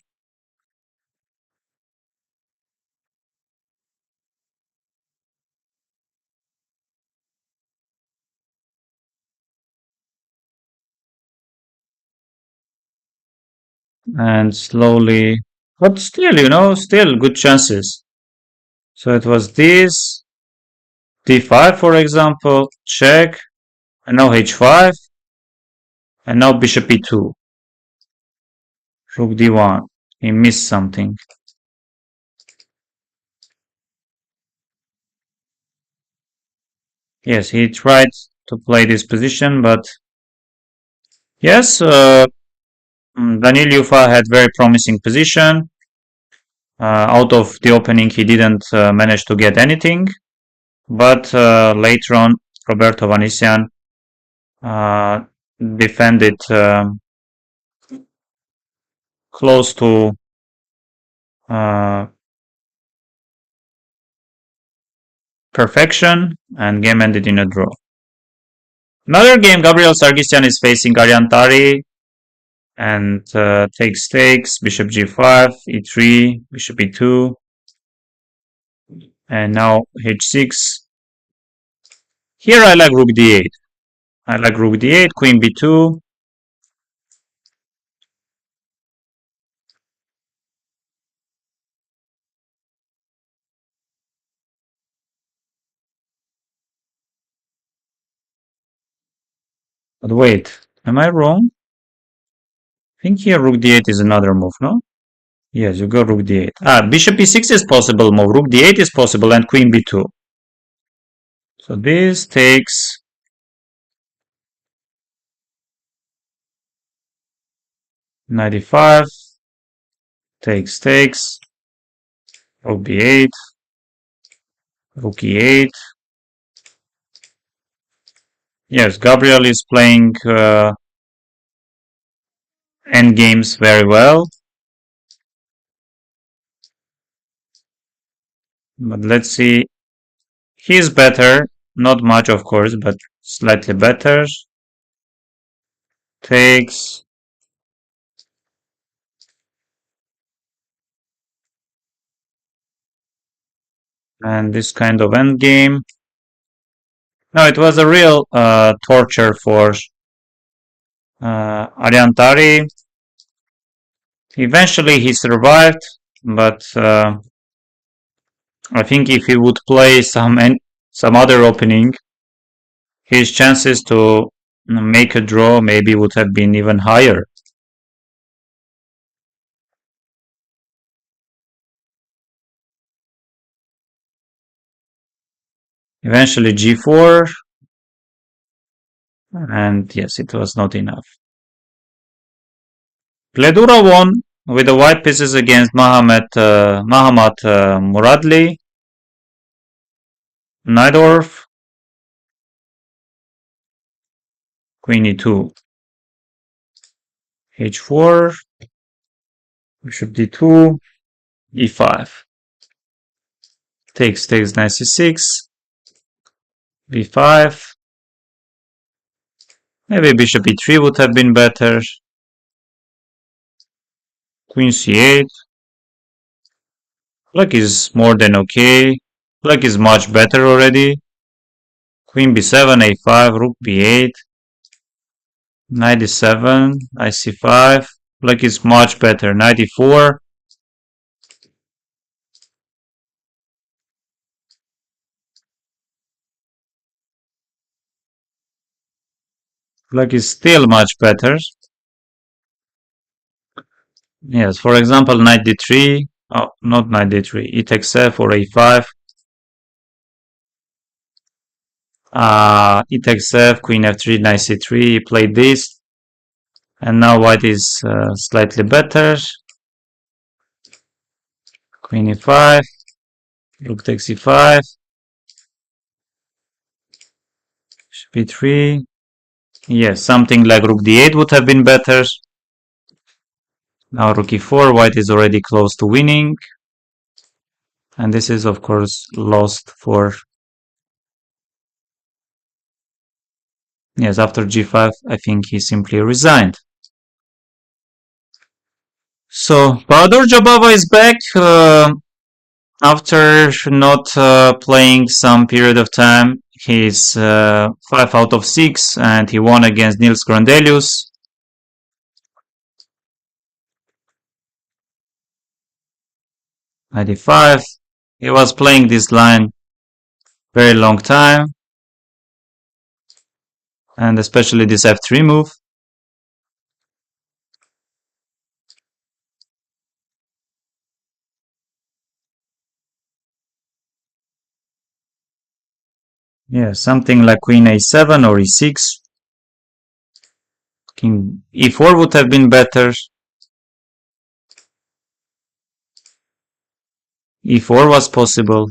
And slowly, but still, still good chances. So it was this, d5, for example, check, and now h5, and now bishop e2, rook d1. He missed something. Yes, he tried to play this position, but Yes, Danil Yufa had very promising position. Out of the opening, he didn't manage to get anything, but later on, Roberto Vanessian defended close to perfection, and game ended in a draw. Another game, Gabriel Sargsyan is facing Ariantari and takes, bishop g5, e3, bishop e2, and now h6. Here I like rook d8. I like rook d8, queen b2. But wait, am I wrong? I think here rook d8 is another move, no? Yes, you go rook d8. Bishop e6 is possible move, rook d8 is possible, and queen b2. So this takes 95, takes, rook b8, rook e8. Yes, Gabriel is playing endgames very well. But let's see. He's better. Not much, of course, but slightly better. Takes. And this kind of endgame. No, it was a real torture for Ariantari. Eventually he survived, but I think if he would play some other opening, his chances to make a draw maybe would have been even higher. Eventually g4, and yes, it was not enough. Pledura won with the white pieces against Mahamat Muradli. Najdorf, queen e2, h4, bishop d2, e5. Takes, knight c6, b5. Maybe bishop e3 would have been better. Queen c8. Black is more than okay. Black is much better already. Queen b7, a5, rook b8, knight d7, knight c5. Black is much better. Knight e4. Black is still much better. Yes, for example, knight d3. Oh, not knight d3. E takes f or a5. E takes f, queen f3, knight c3. He played this. And now white is slightly better. Queen e5. Rook takes e5. Bishop e3. Yes, something like rook d8 would have been better. Now rook e4, white is already close to winning. And this is, of course, lost for... Yes, after g5, I think he simply resigned. So, Bahadur Jabava is back after not playing some period of time. He's 5 out of 6, and he won against Nils Grandelius. Knight e5. He was playing this line very long time, and especially this f3 move. Yeah, something like queen a7 or e6. King e4 would have been better. E4 was possible.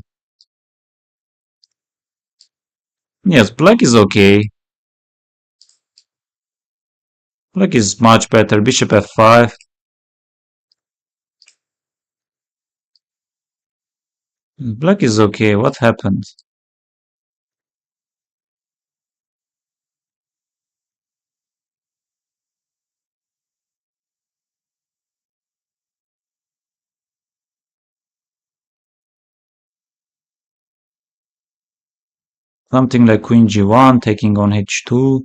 Yes, black is okay. Black is much better. Bishop f5. Black is okay. What happened? Something like queen g1 taking on h2.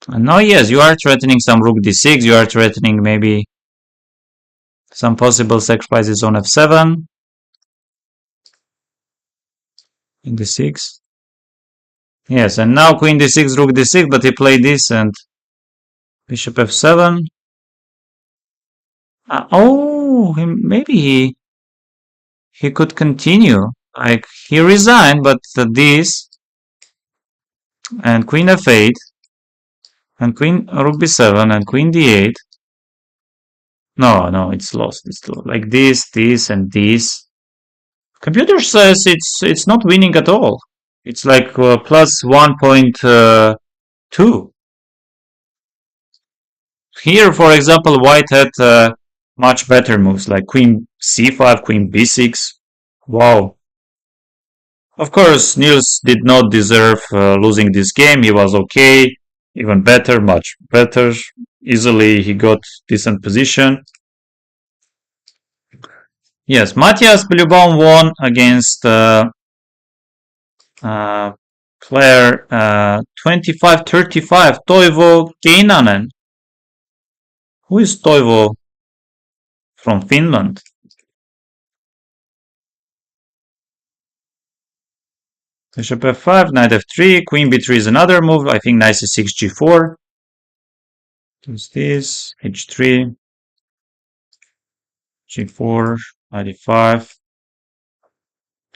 And now, yes, you are threatening some rook d6. You are threatening maybe some possible sacrifices on f7. In d6. Yes, and now queen d6, rook d6, but he played this and bishop f7. Maybe he could continue. Like, he resigned, but this and queen f8 and queen rook b7 and queen d8. No, it's lost. It's lost. Like this, and this. Computer says it's not winning at all. It's like plus 1.2. Here, for example, white had much better moves like queen c5, queen b6. Wow. Of course, Niels did not deserve losing this game. He was okay, even better, much better. Easily, he got decent position. Yes, Matthias Blubaum won against player 25-35, Toivo Keinanen. Who is Toivo from Finland? Bishop f5, knight f3, queen b3 is another move. I think knight c6, g4. Does this, h3, g4, knight e5.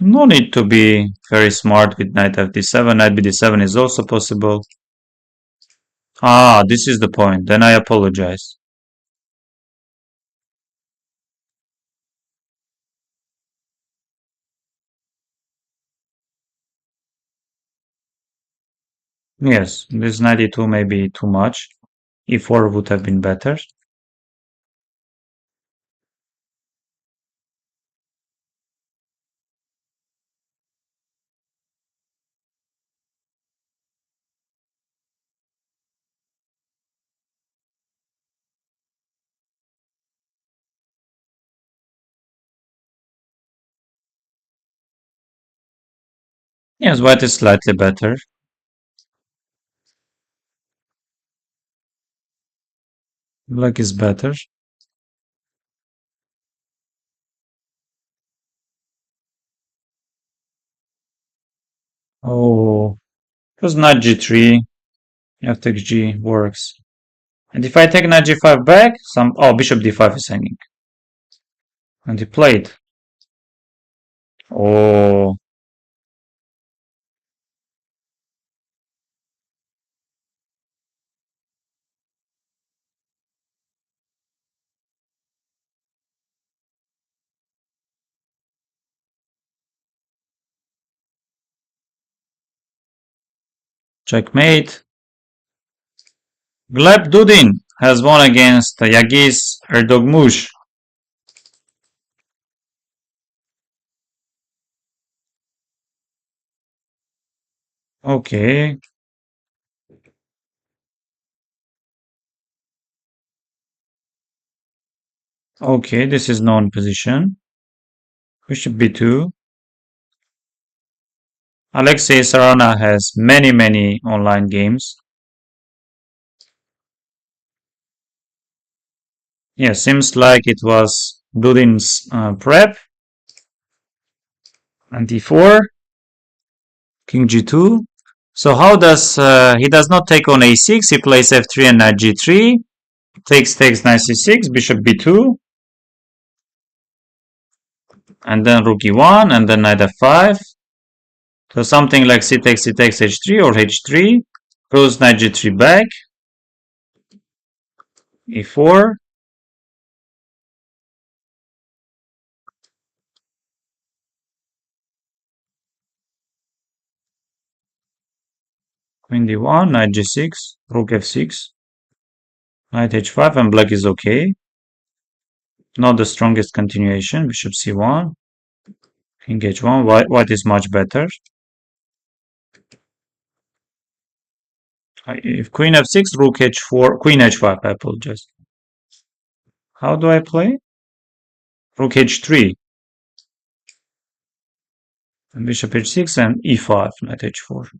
No need to be very smart with knight fd7. Knight bd7 is also possible. Ah, this is the point. Then I apologize. Yes, this 92 may be too much. e4 would have been better. Yes, white is slightly better. Black is better. Oh, because knight g3, f takes g works. And if I take knight g5 back, bishop d5 is hanging. And he played. Oh, checkmate. Gleb Dudin has won against Yagis Erdogmush. Okay. Okay, this is known position. Bishop b2. Alexei Sarana has many online games. Yeah, seems like it was Dudin's prep. And d4. King g2. So how does he does not take on a6? He plays f3 and knight g3. Takes knight c6, bishop b2. And then rook e1, and then knight f5. So something like c takes h3 or h3, goes knight g3 back, e4, queen d1, knight g6, rook f6, knight h5, and black is okay. Not the strongest continuation, bishop c1, king h1, white is much better. If queen f6, rook h4, queen h5, I apologize. How do I play? Rook h3, and bishop h6, and e5, knight h4.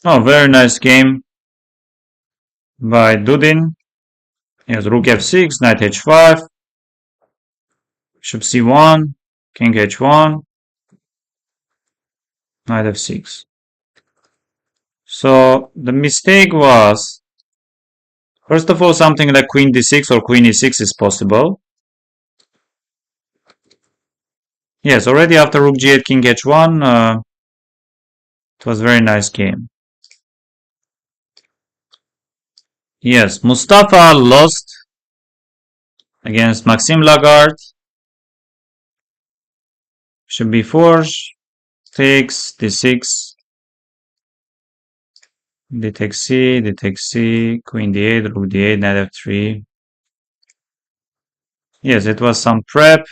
Oh, very nice game by Dudin. Yes, rook f6, knight h5, bishop c1, king h1, knight f6. So the mistake was, first of all, something like queen d6 or queen e6 is possible. Yes, already after rook g8, king h1, it was a very nice game. Yes, Mustafa lost against Maxime Lagarde. Bishop b4, takes d6, d takes c, d takes c, queen d8, rook d8, knight f3. Yes, it was some prep.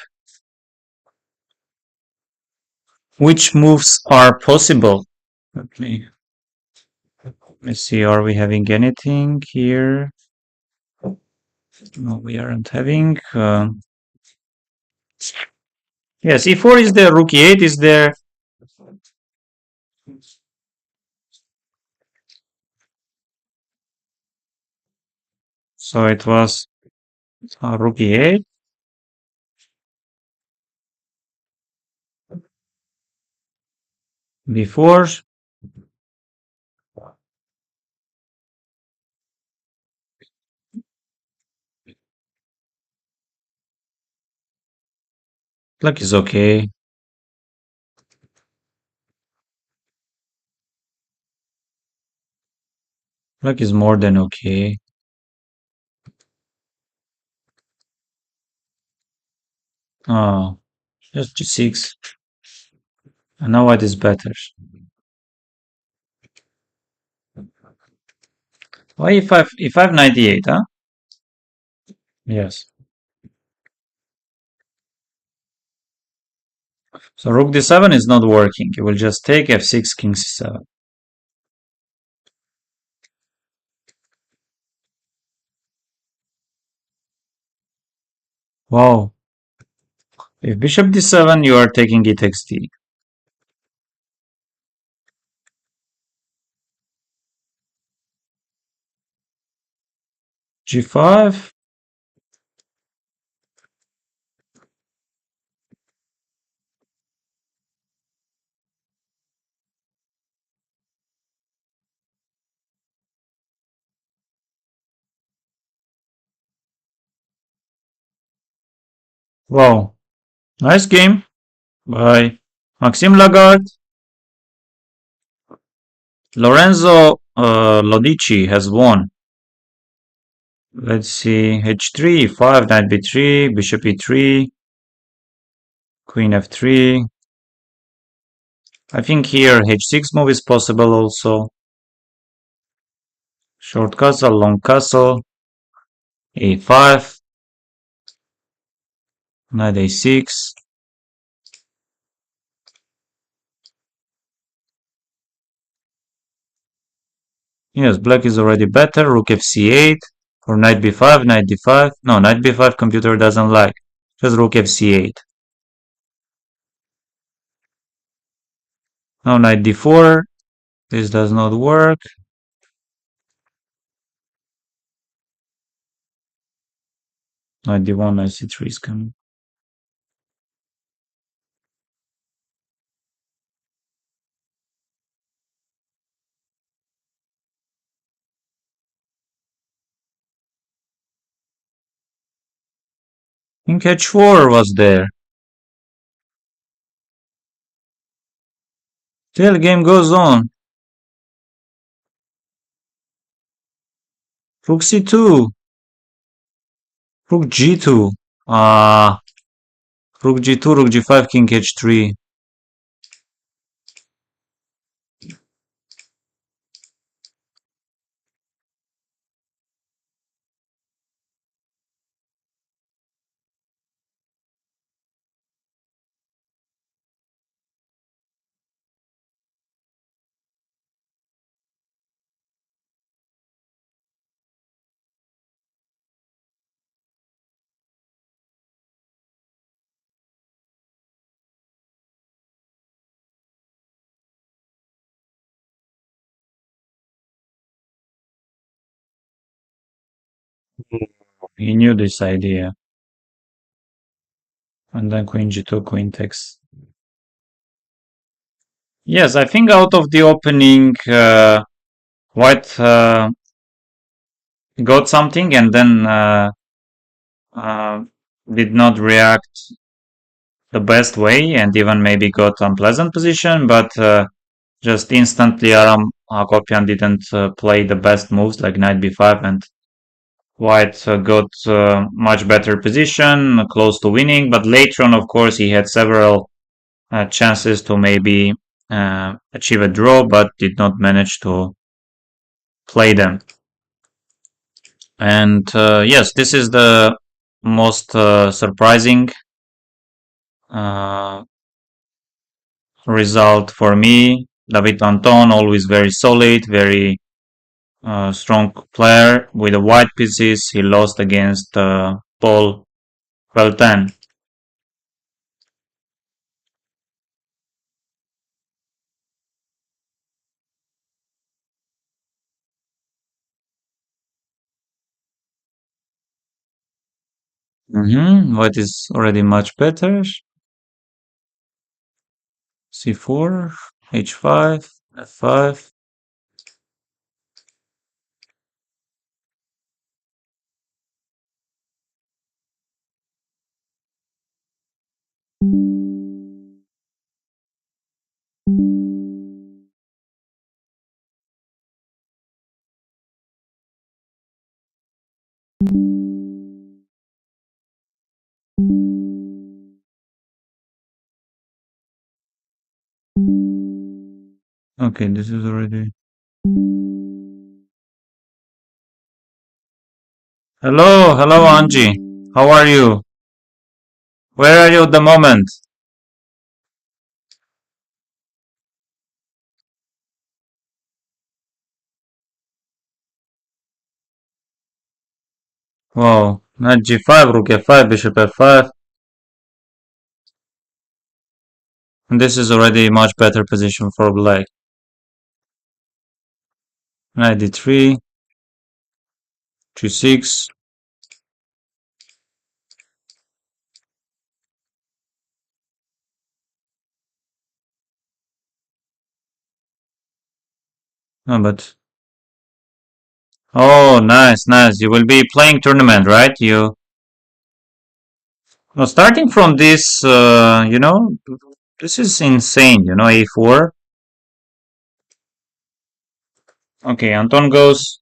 Which moves are possible? Let's see, are we having anything here? No, we aren't having. Yes, e4 is there, rook e8 is there. So it was rook e8. b4. Black is okay. Black is more than okay. Oh, just g6. And now white is better. Why e5? e5 98, huh? Yes. So rook d7 is not working. It will just take f6, king c7. Wow. If bishop d7, you are taking it takes d. g5. Wow. Nice game by Maxime Lagarde. Lorenzo Lodici has won. Let's see. h3, e5, knight b3, bishop e3, queen f3. I think here h6 move is possible also. Short castle, long castle, a5, knight a6. Yes, black is already better. Rook fc8 or knight b5, knight d5. No, knight b5 computer doesn't like. Just rook fc8. Now knight d4. This does not work. Knight d1, knight c3 is coming. King h4 was there. Still game goes on. Rook c2. Rook g2. Ah, rook g2, rook g5, king h3. He knew this idea. And then queen g2, queen takes. Yes, I think out of the opening, white got something and then uh, did not react the best way and even maybe got unpleasant position, but just instantly Aram Hakopian didn't play the best moves like knight b5 and white got much better position, close to winning, but later on, of course, he had several chances to maybe achieve a draw, but did not manage to play them. And yes, this is the most surprising uh, result for me. David Anton, always very solid, very strong player. With the white pieces, he lost against Paul Beltan. White is already much better. C4, H5, F5. Okay, this is already. Hello, hello, Angie. How are you? Where are you at the moment? Wow, knight G5, Rook F5, Bishop F5. And this is already a much better position for black. Knight D3, G6. Oh, but oh, nice, nice. You will be playing tournament, right? You no, starting from this, this is insane. A4. Okay, Anton goes,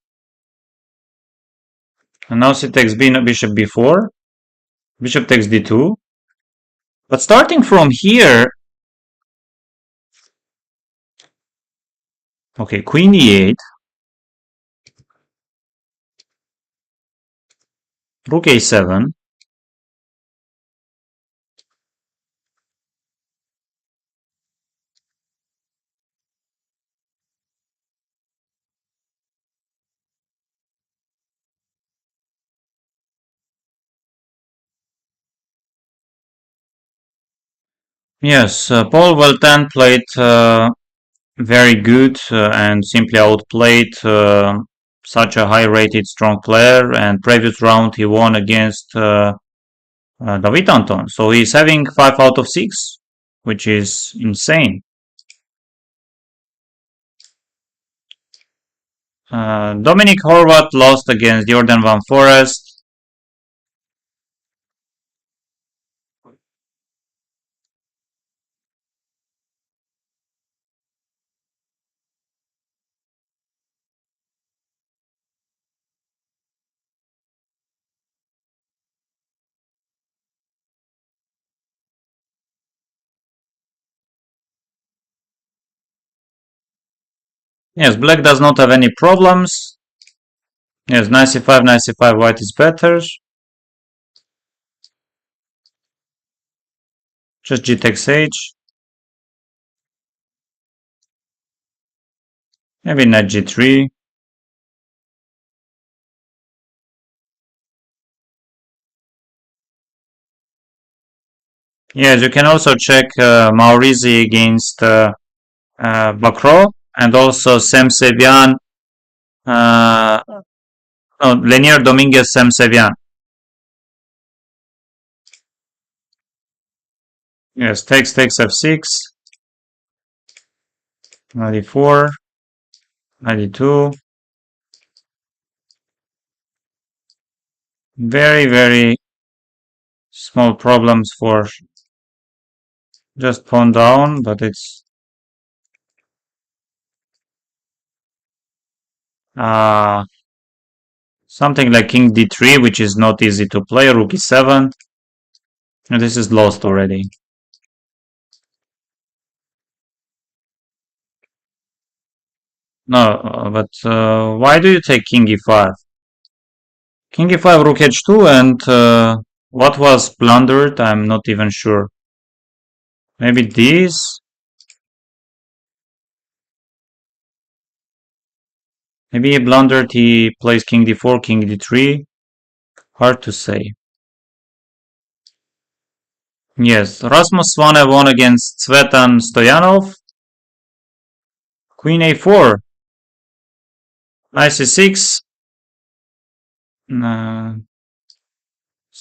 and now she takes bishop b4. Bishop takes d2. But starting from here, okay, queen e8, rook a7. Yes, Paul Weltan played very good and simply outplayed such a high-rated strong player. And previous round he won against David Anton. So he's having 5 out of 6, which is insane. Dominic Horvat lost against Jordan Van Forest. Yes, black does not have any problems. Yes, knight c5, knight c5, white is better. Just g takes h. Maybe knight g3. Yes, you can also check Maurizi against Bacro and also Sam Sevian. No, Lenier Dominguez, Sam Sevian. Yes, takes f6. Knight e4. Knight e2. Very, very small problems for just pawn down, but it's something like king d3, which is not easy to play. Rook e7. And this is lost already. No, but why do you take king e5? King e5, rook h2, and what was blundered? I'm not even sure. Maybe this? Maybe he blundered, he plays king d4, king d3. Hard to say. Yes, Rasmus Svane won against Tsvetan Stoyanov. Queen a4. Knight c6.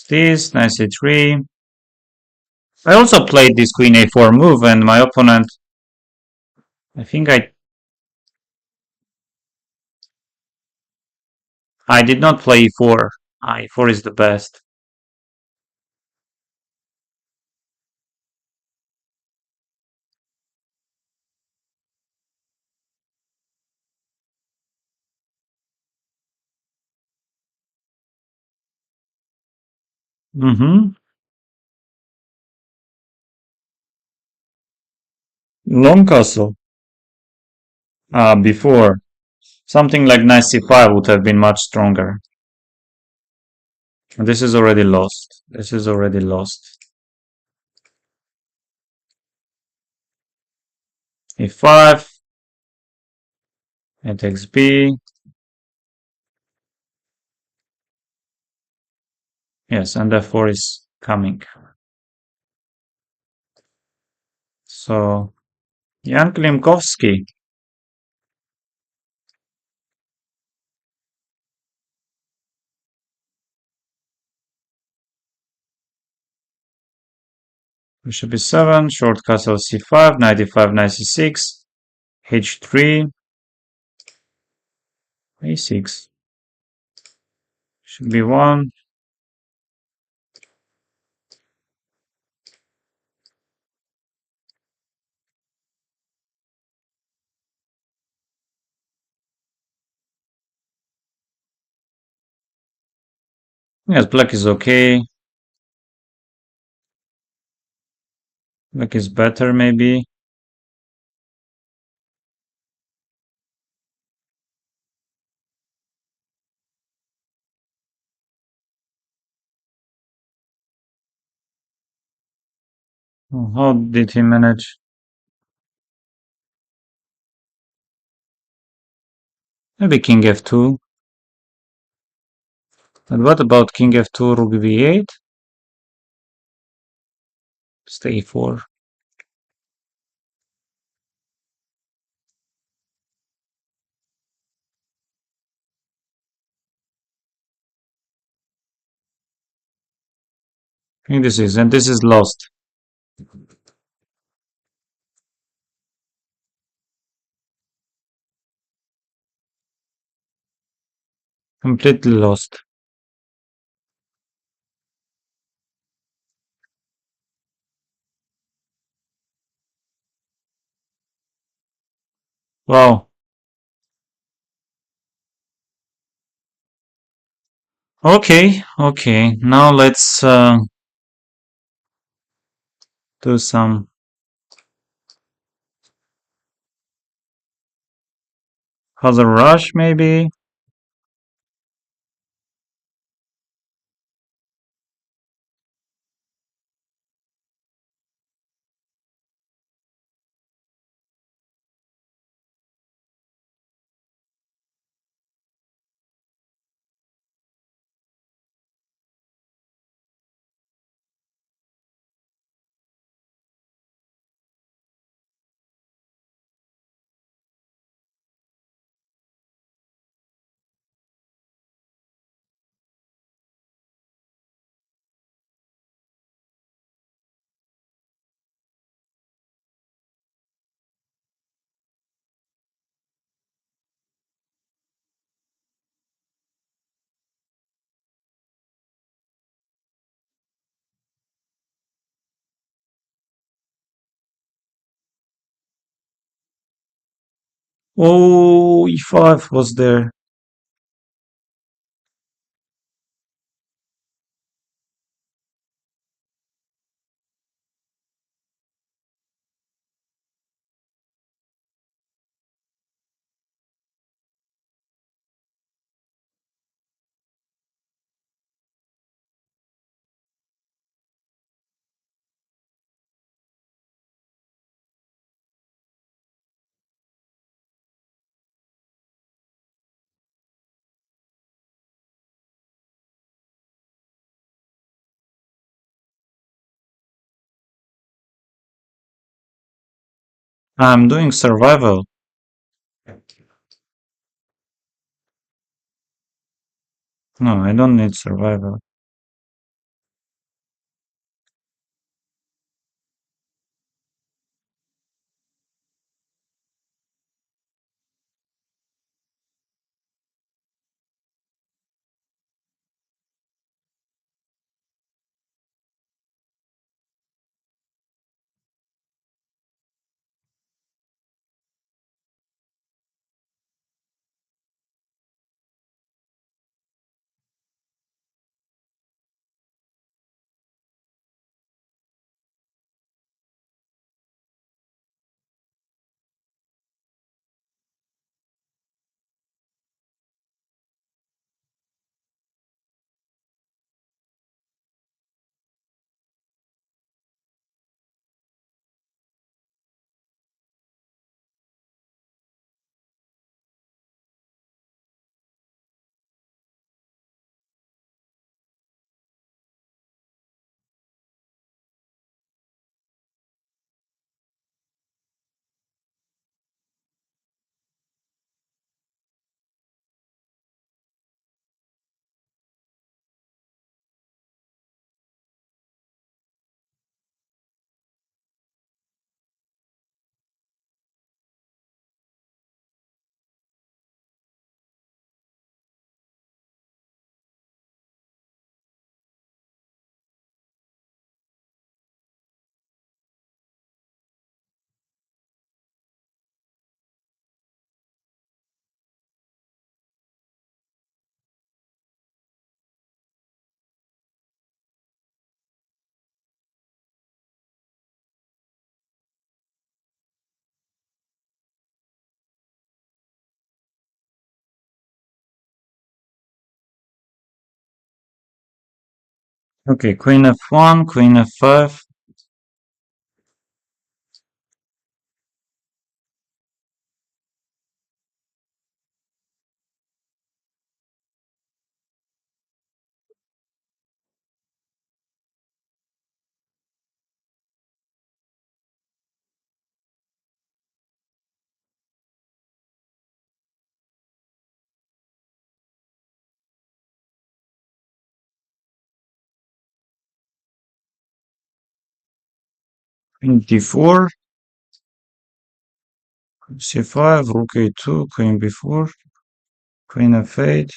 This, knight c3. I also played this queen a4 move, and my opponent, I think I did not play e4. E4 is the best. Long castle. Before. Something like knight c5 would have been much stronger. This is already lost. This is already lost. e5. It takes b. Yes, and f4 is coming. So, Jan Klimkowski. Bishop e7, short castle c5, knight e5, knight c6, h3, a6. Should be one. Yes, black is okay. Black is better, maybe. Oh, how did he manage? Maybe king f2. And what about king f2, rook v8? Stay 4. I think this is lost. Completely lost. Wow. Okay, okay. Now let's do some Other rush, maybe? Oh, e5 was there. I'm doing survival. No, I don't need survival. Okay, queen f1, queen f5. Queen d4, c5, rook a2, queen b4, queen f8,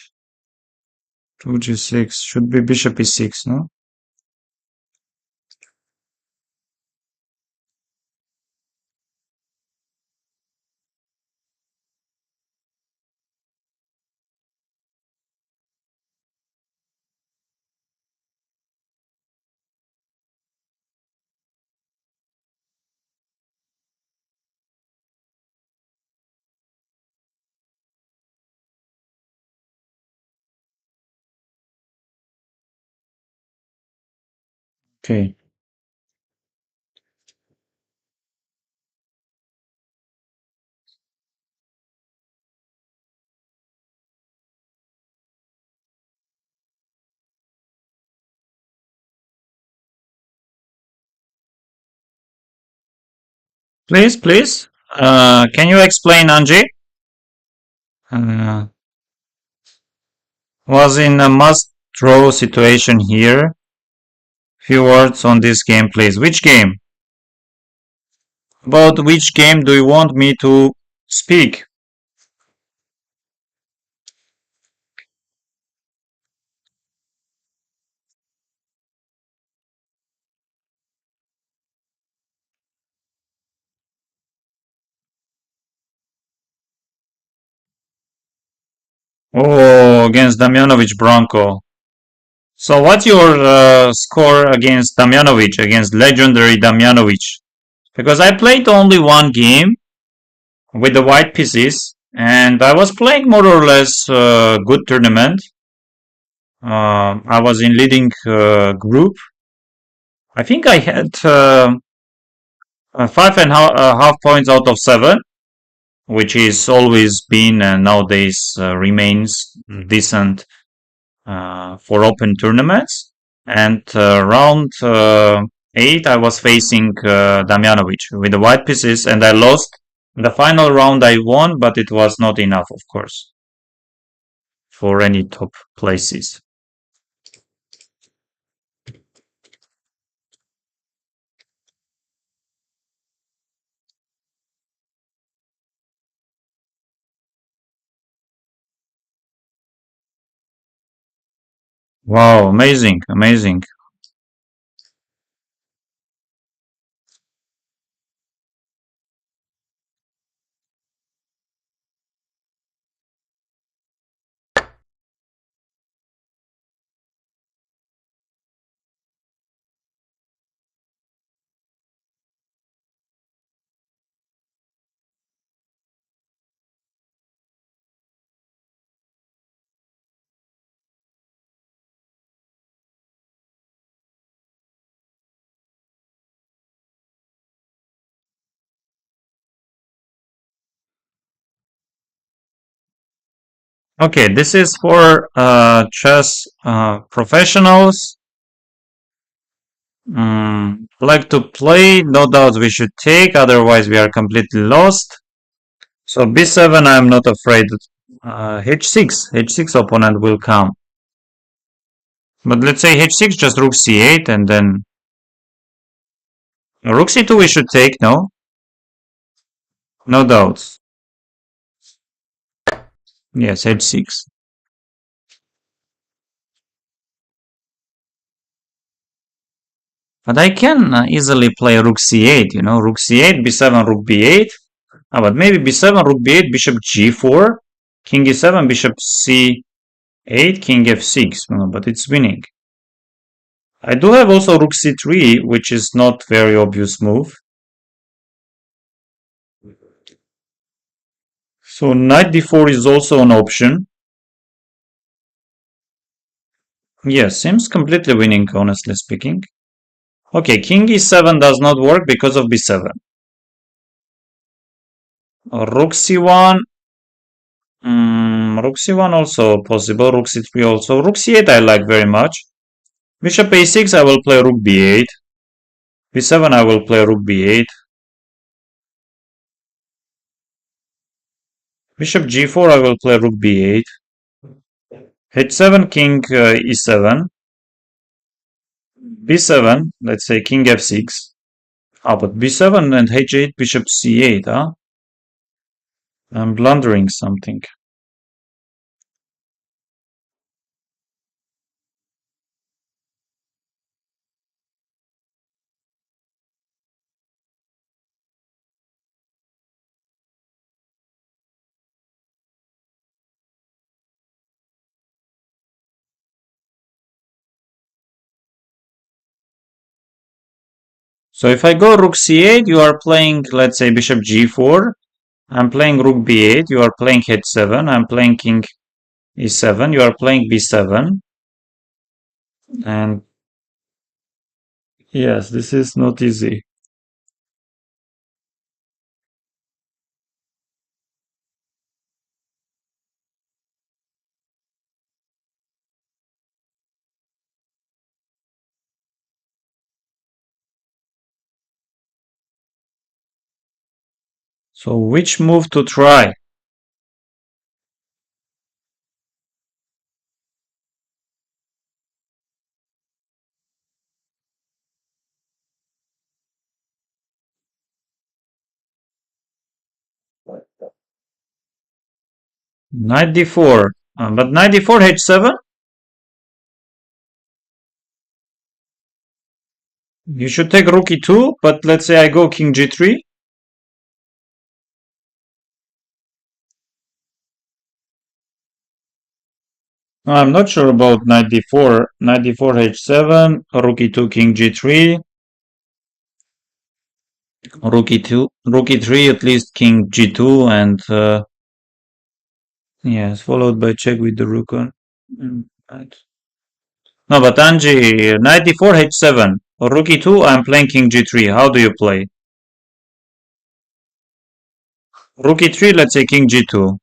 2g6. Should be bishop e6, no? Okay. Please, please. Can you explain, Anji? Uh, was in a must-throw situation here. Few words on this game, please. Which game? About which game do you want me to speak? Oh, against Damjanovic Bronco. So what's your score against Damjanovic, against legendary Damjanovic? Because I played only one game with the white pieces, and I was playing more or less good tournament. I was in leading group. I think I had five and half points out of seven, which is always been and nowadays remains decent for open tournaments. And round 8, I was facing Damjanovic with the white pieces, and I lost. The final round I won, but it was not enough, of course, for any top places. Wow, amazing, amazing. Okay, this is for chess professionals. Like to play, no doubt we should take, otherwise we are completely lost. So b7, I'm not afraid. H6 opponent will come. But let's say h6, just rook c8, and then rook c2 we should take, no? No doubts. Yes, h6. But I can easily play rook c8, rook c8, b7, rook b8. But maybe b7, rook b8, bishop g4, king e7, bishop c8, king f6. But it's winning. I do have also rook c3, which is not very obvious move. So knight d4 is also an option. Yes, seems completely winning, honestly speaking. Okay, king e7 does not work because of b7. Rook c1. Rook c1 also possible. Rook c3 also. Rook c8 I like very much. Bishop a6 I will play rook b8. b7 I will play rook b8. Bishop g4 I will play rook b8. h7 king e7. b7, let's say king f6. But b7 and h8 bishop c8, huh? I'm blundering something. So if I go rook c8, you are playing, let's say, bishop g4. I'm playing rook b8. You are playing h7. I'm playing king e7. You are playing b7. And Yes, this is not easy. So which move to try? Knight d4. But knight d4 h7? You should take rook e2, but let's say I go king g3. I'm not sure about knight d4. Knight d4 h7, rook e2 king g3, rook e2, rook e3 at least king g2, and yes, followed by check with the rook on. Right. No, but Angie, knight d4 h7, rook e2, I'm playing king g3. How do you play? Rook e3, let's say king g2.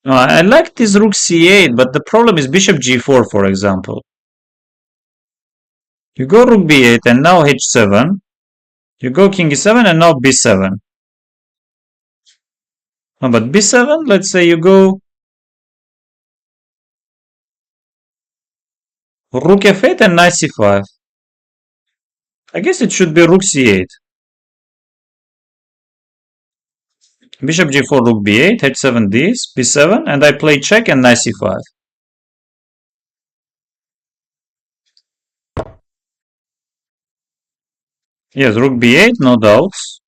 I like this rook c8, but the problem is bishop g4, for example. You go rook b8 and now h7. You go king e7 and now b7. No, but b7, let's say you go rook f8 and knight c5. I guess it should be rook c8. Bishop g4, rook b8, h7 this, b7, and I play check and knight c5. Yes, rook b8, no doubts.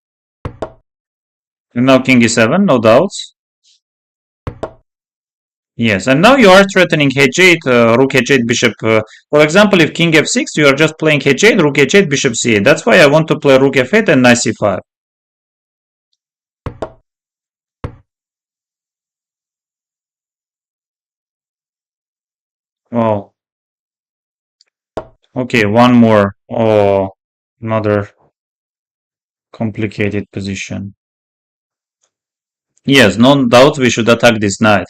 And now king e7, no doubts. Yes, and now you are threatening h8, rook h8, bishop. For example, if king f6, you are just playing h8, rook h8, bishop c8. That's why I want to play rook f8 and knight c5. Oh, okay, one more. Oh, another complicated position. Yes, no doubt we should attack this knight.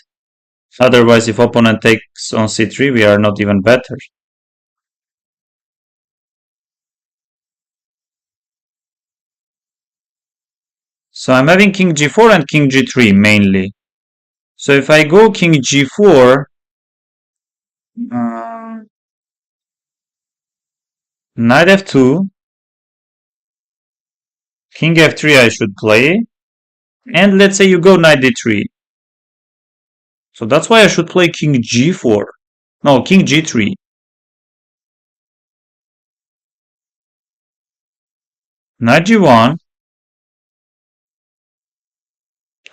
Otherwise, if opponent takes on c3, we are not even better. So I'm having king g4 and king g3 mainly. So if I go king g4, uh, knight f2, king f3 I should play, and let's say you go knight d3. So that's why I should play king g4. No, king g3. Knight g1,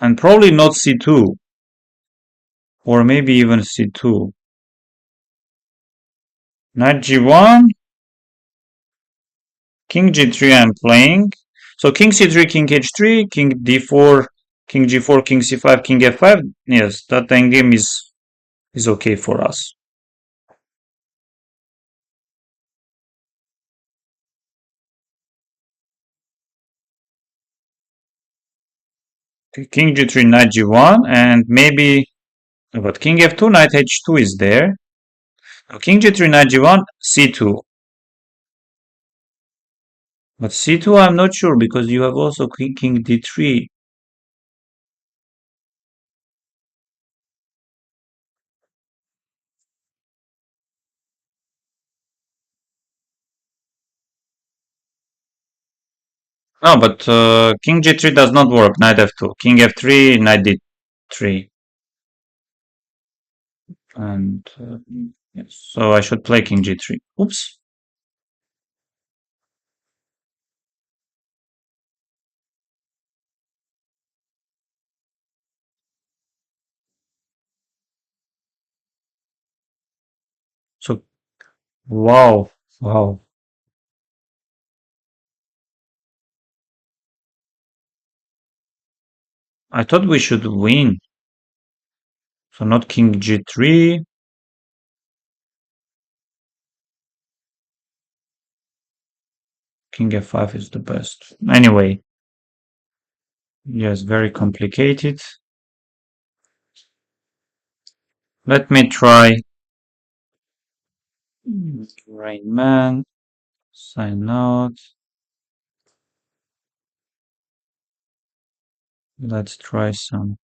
and probably not c2, or maybe even c2. Knight g1, king g3 I'm playing. So king c3, king h3, king d4, king g4, king c5, king f5. Yes, that endgame is okay for us. King g3, knight g1, and maybe, but king f2, knight h2 is there. Now, king g3, knight g1, c2. But c2 I'm not sure because you have also king d3. No, but king g3 does not work. Knight f2, king f3, knight d3, and yes. So I should play king g3. Oops. So wow, wow. I thought we should win. So not king g3. King f5 is the best. Anyway, yes, very complicated. Let me try. Rain man. Sign out. Let's try some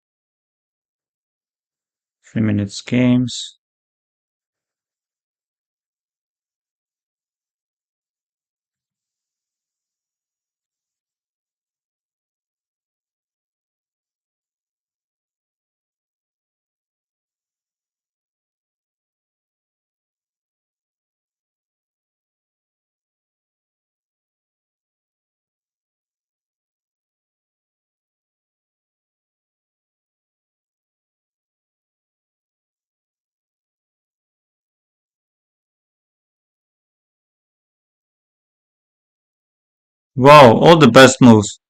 3 minutes games. Wow, all the best moves.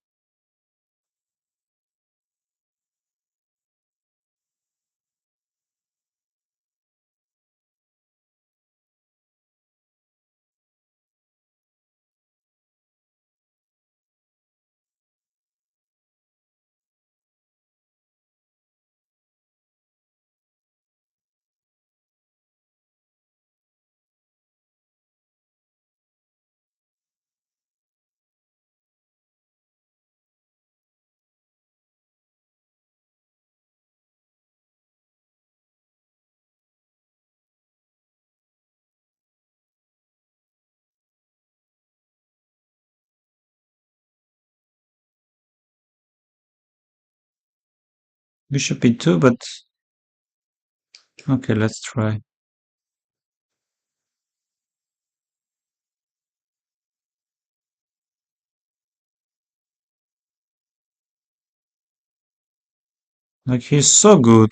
Bishop e2, but okay, let's try. Like, he's so good.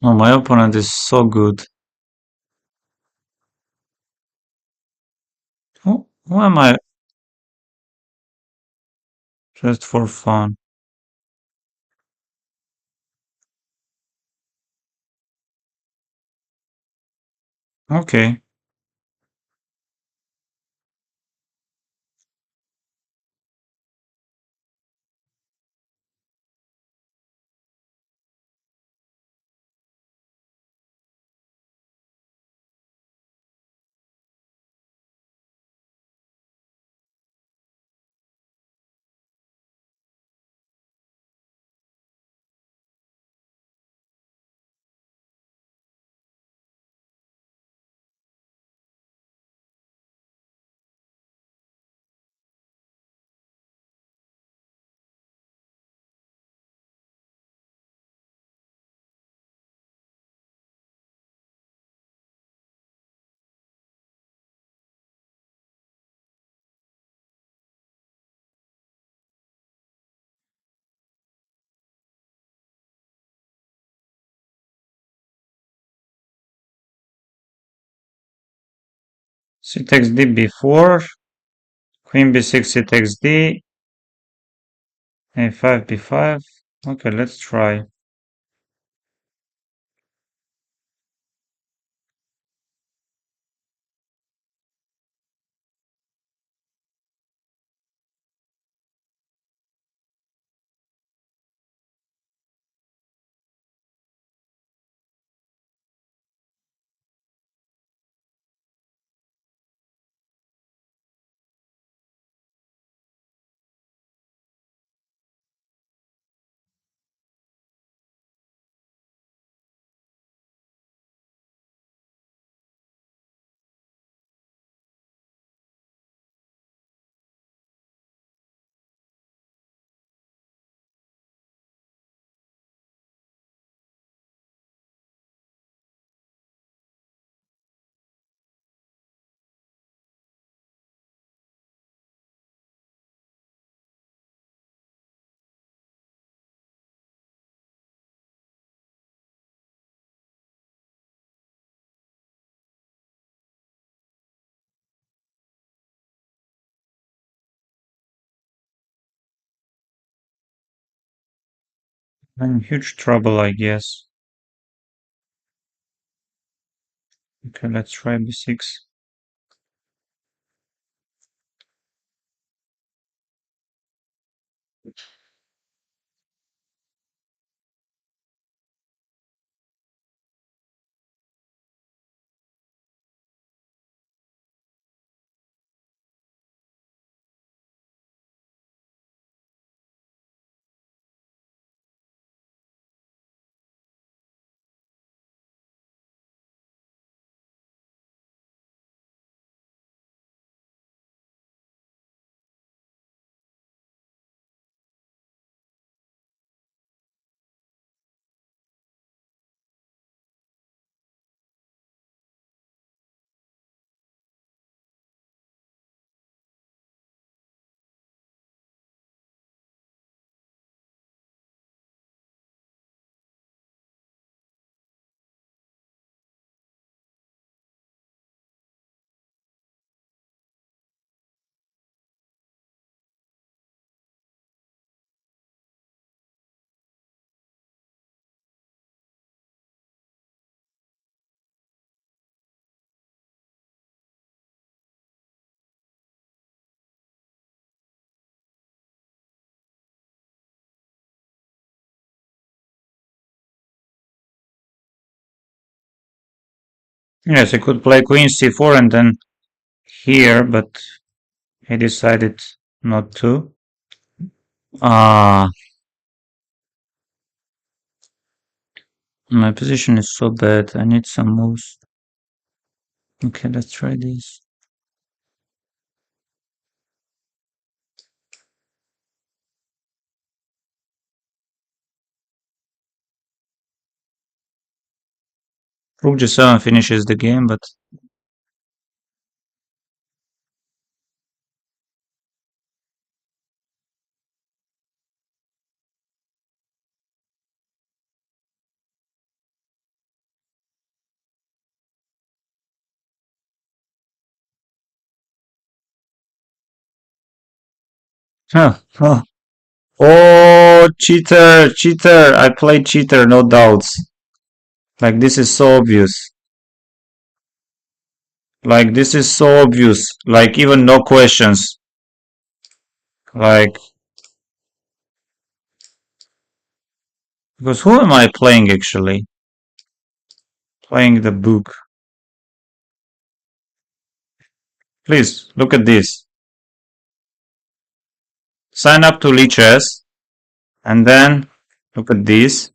Oh, my opponent is so good. Who am I? Just for fun. Okay. C takes D B4, Queen B6, C takes D, A5, B5. Okay, let's try. I'm in huge trouble, I guess. Okay, let's try B6. Yes, I could play Queen C4 and then here, but he decided not to. Ah, my position is so bad. I need some moves. Okay, let's try this. Rook G7 finishes the game, but huh, huh. Oh, cheater, cheater. I played cheater, no doubts. Like this is so obvious. Like this is so obvious. Like even no questions. Like because who am I playing actually? Playing the book. Please look at this. Sign up to Lichess and then look at this.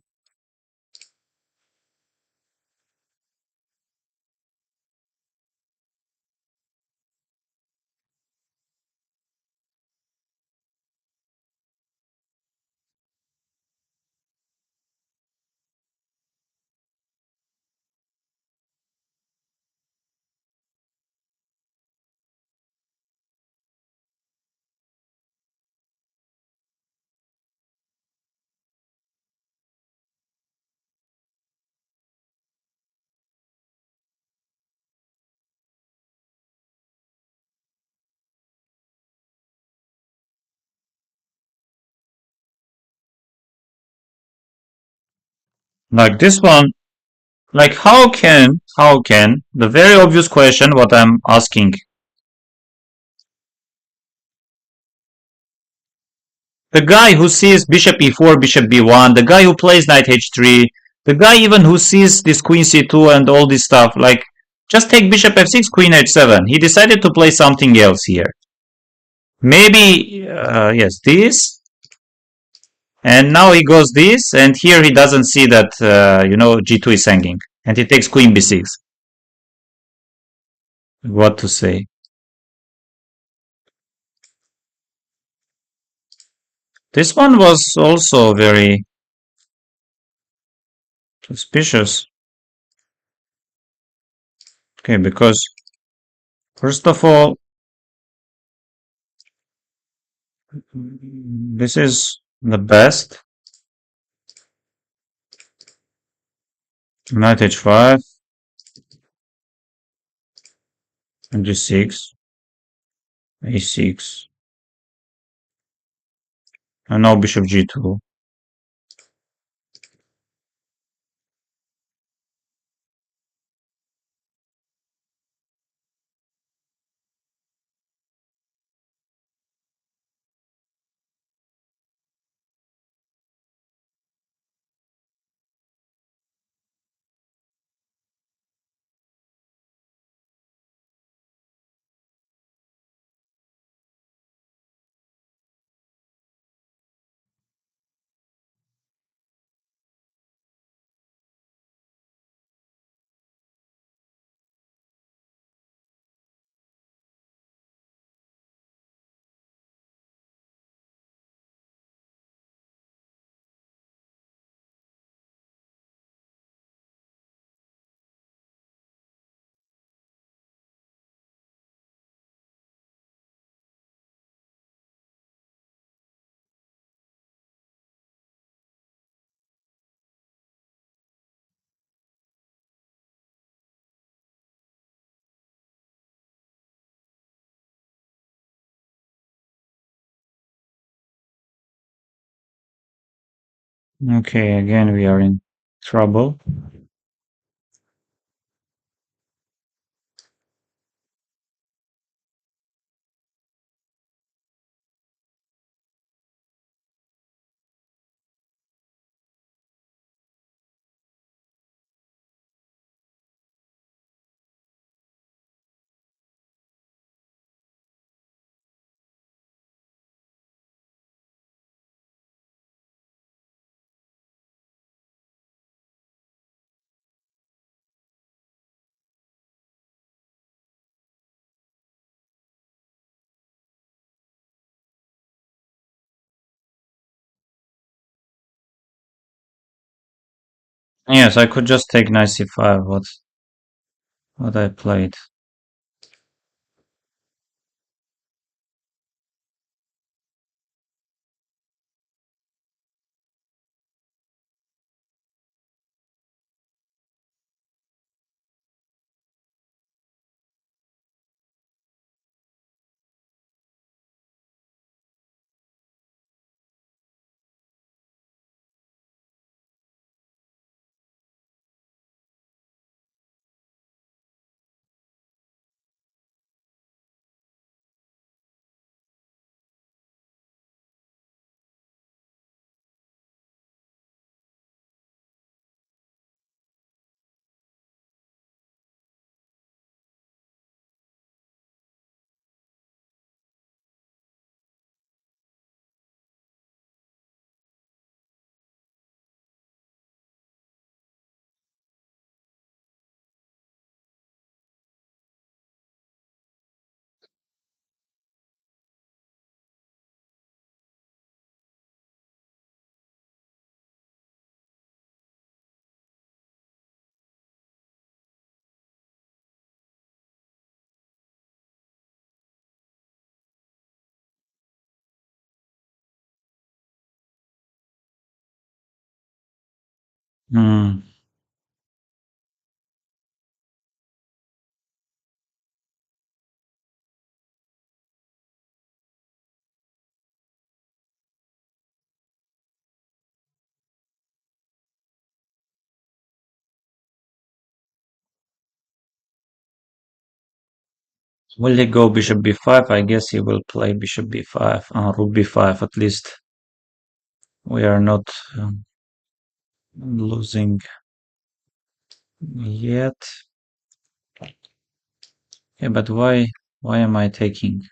Like this one, like how can, the very obvious question what I'm asking. The guy who sees bishop e4, bishop b1, the guy who plays knight h3, the guy even who sees this queen c2 and all this stuff, like, just take bishop f6, queen h7. He decided to play something else here. Maybe, yes, this. And now he goes this, and here he doesn't see that, g2 is hanging. And he takes queen b6. What to say? This one was also very suspicious. Okay, because first of all, this is the best. Knight h5 and g6, a6, and now bishop g2. Okay, again we are in trouble. Yes, I could just take knight c5, what I played. Hmm. Will he go bishop b5? I guess he will play bishop b5, rook b5 at least. We are not losing yet. Yeah, but why am I taking?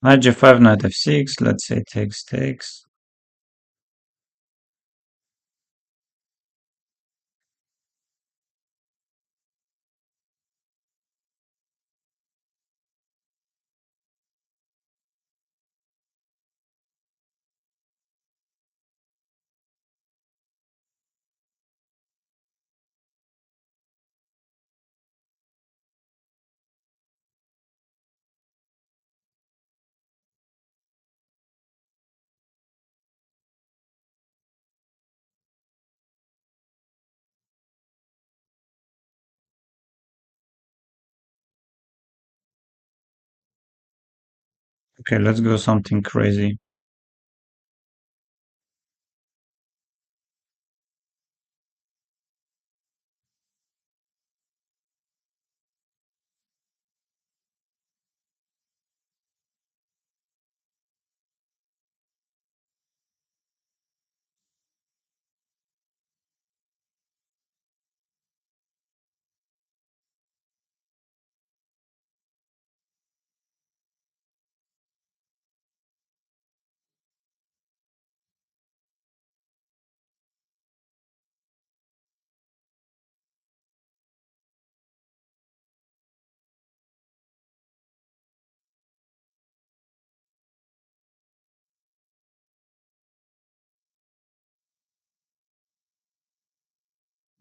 Knight g5, knight f6. Let's say takes. Okay, let's go something crazy.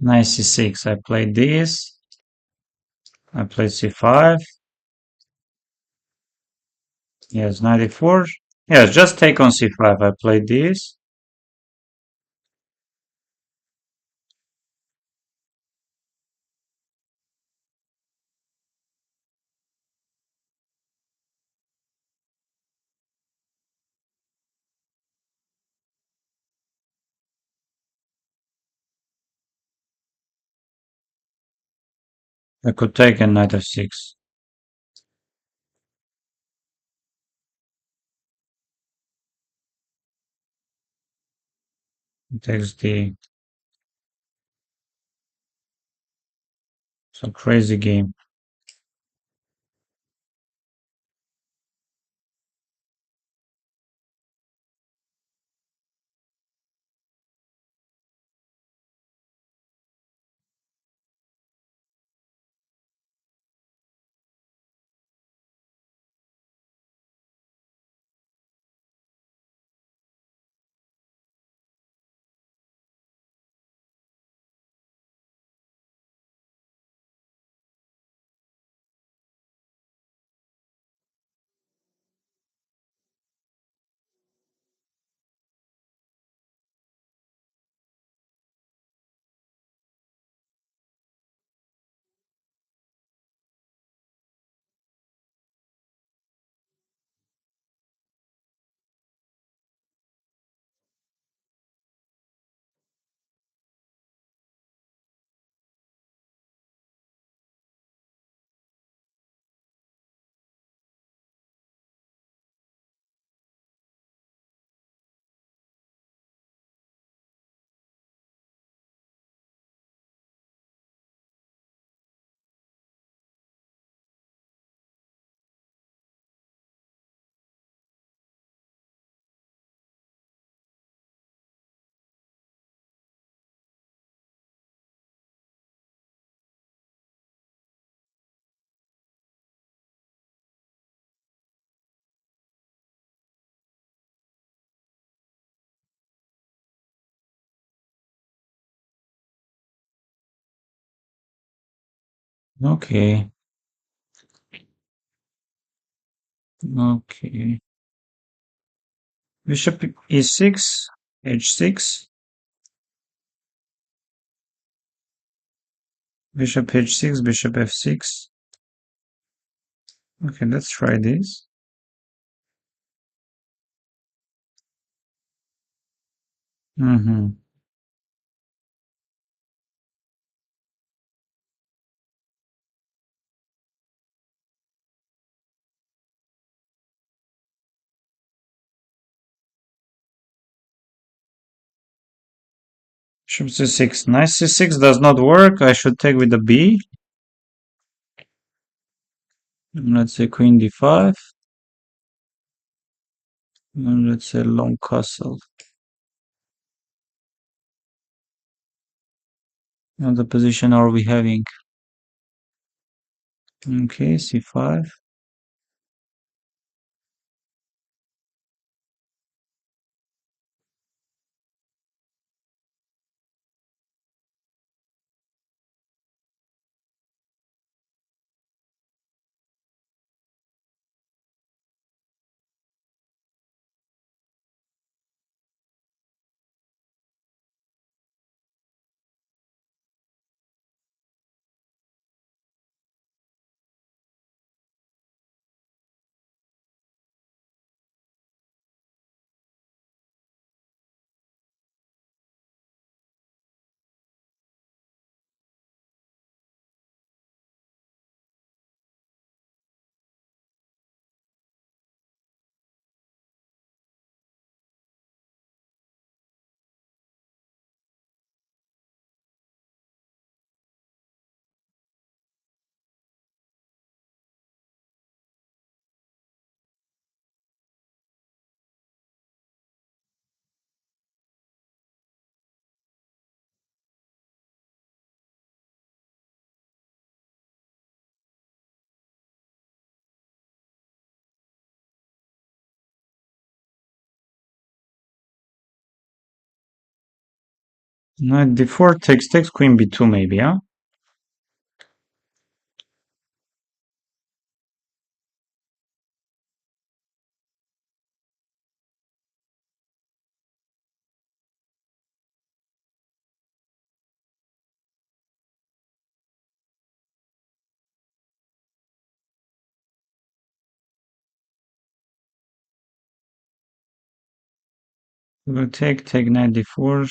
Knight c6. I played this. I played c5. Yes, 94. Yes, just take on c5. I played this. I could take a knight f6. It takes the. Some crazy game. Okay. Okay. Bishop e6, h6, bishop h6, bishop f6. Okay, let's try this. Mm-hmm. Bishop c6. Knight c6 does not work. I should take with the b. Let's say queen d5. And let's say long castle. What the position are we having? Okay, c5. Knight d4 takes queen b2 maybe, huh? We'll take knight d4.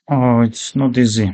Oh, it's not easy.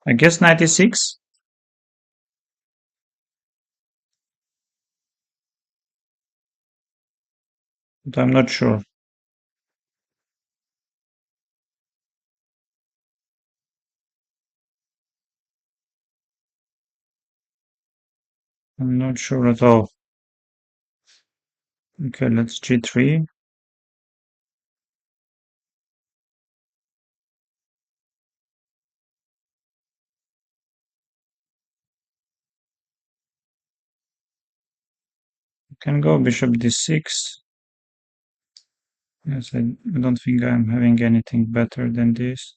I guess 96, but I'm not sure. I'm not sure at all. Okay, let's G3. Can go bishop D6. Yes, I don't think I'm having anything better than this.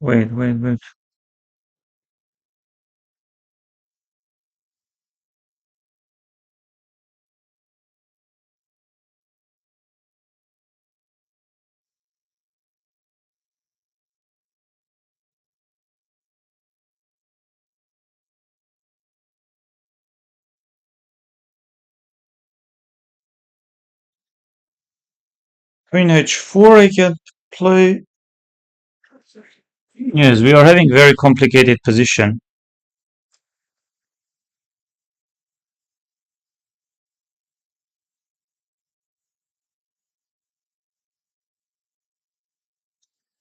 Wait, wait, wait. Queen H4 I can play. Yes, we are having very complicated position.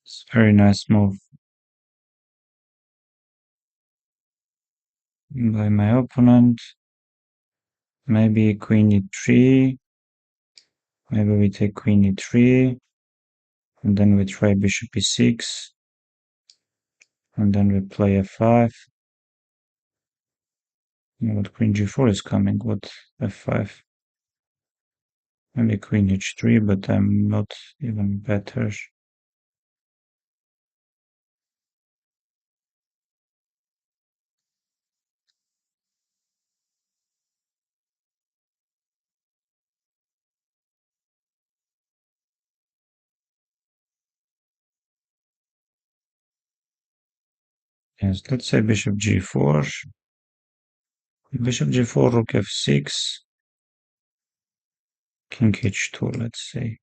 It's a very nice move by my opponent. Maybe Queen E3. Maybe we take Queen E3. And then we try Bishop E6. And then we play F5. What Queen G4 is coming? What F5? Maybe Queen H3, but I'm not even better. Yes, let's say Bishop G4. Bishop G4, Rook F6. King H2, let's say.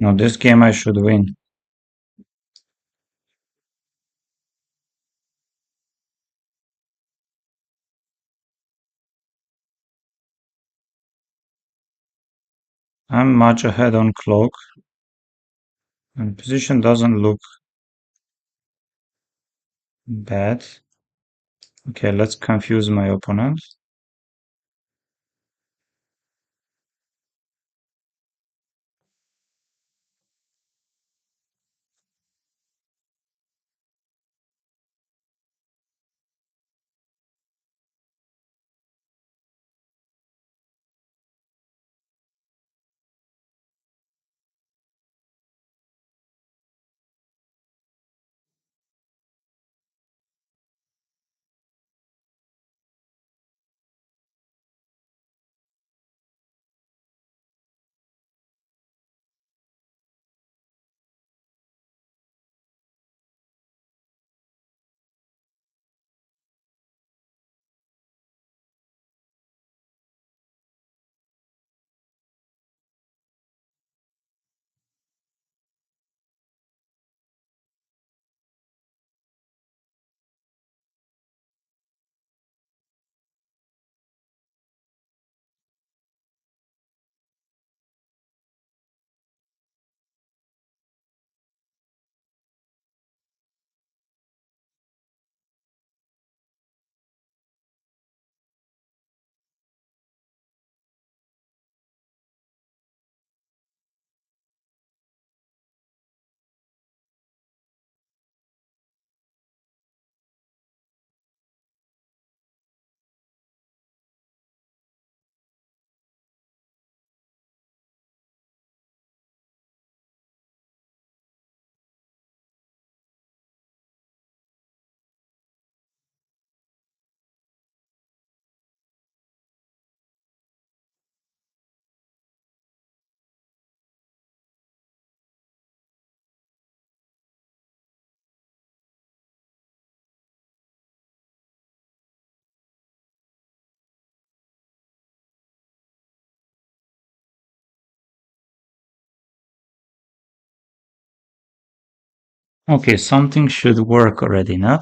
No, this game I should win. I'm much ahead on clock, and position doesn't look bad. Okay, let's confuse my opponent. Okay, something should work already, not?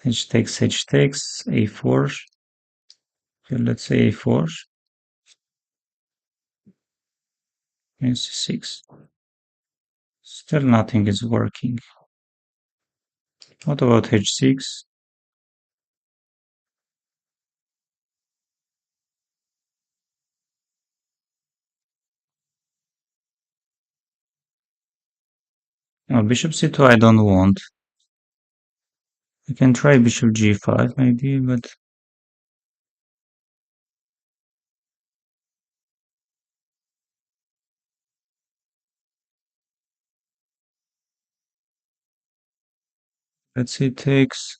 H takes, A4. Okay, let's say A4. And C6. Still nothing is working. What about H6? No, bishop C2 I don't want. I can try bishop G5 maybe, but let's say takes.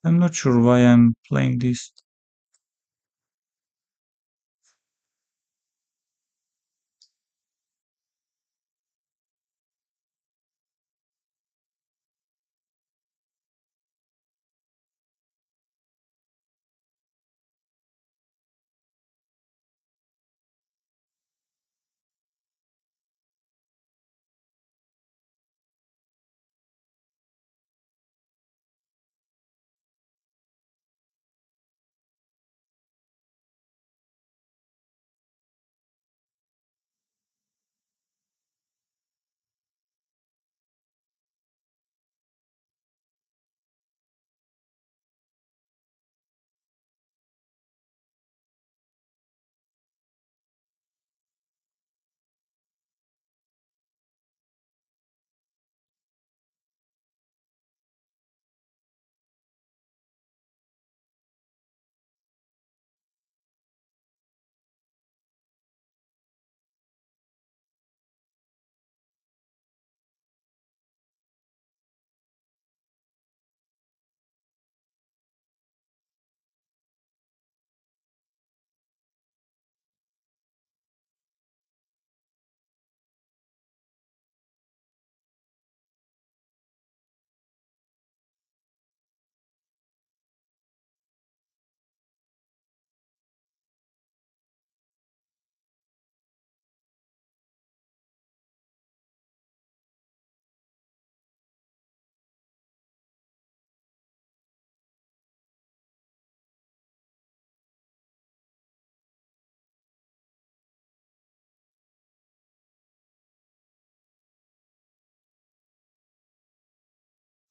I'm not sure why I'm playing this.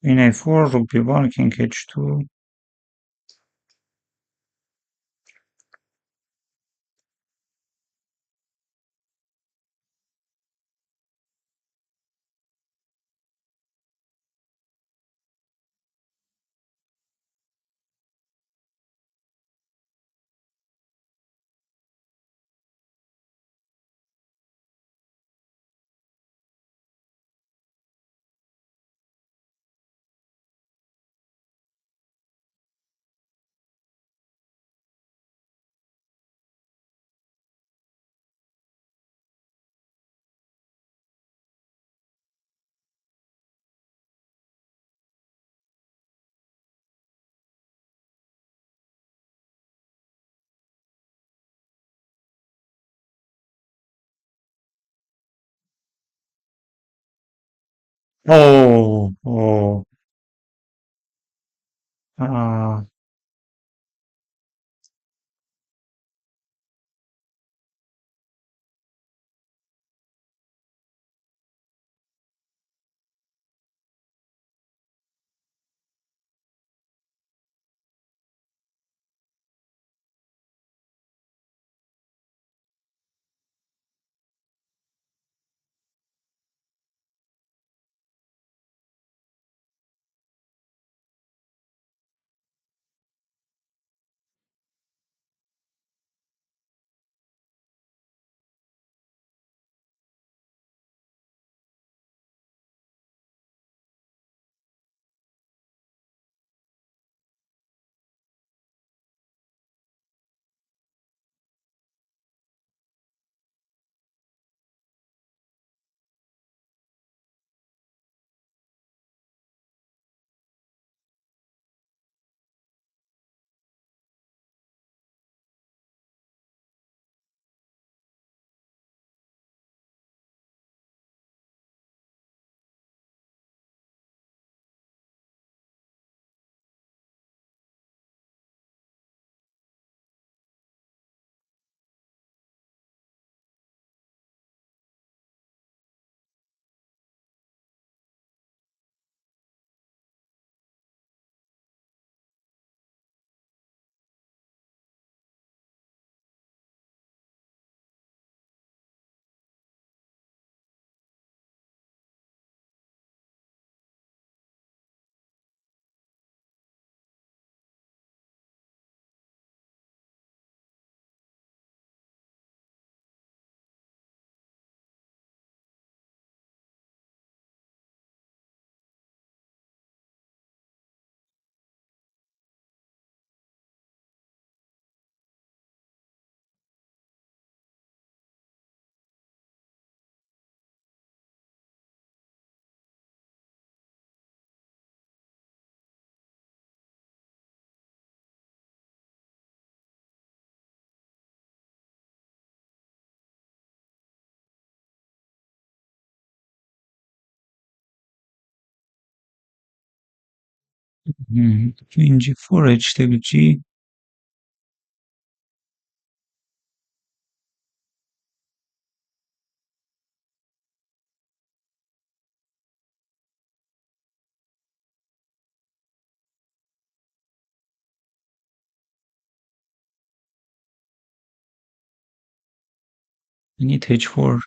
Queen a4, rook b1, king h2. Oh, oh, ah, queen g4, h take g. I need h4.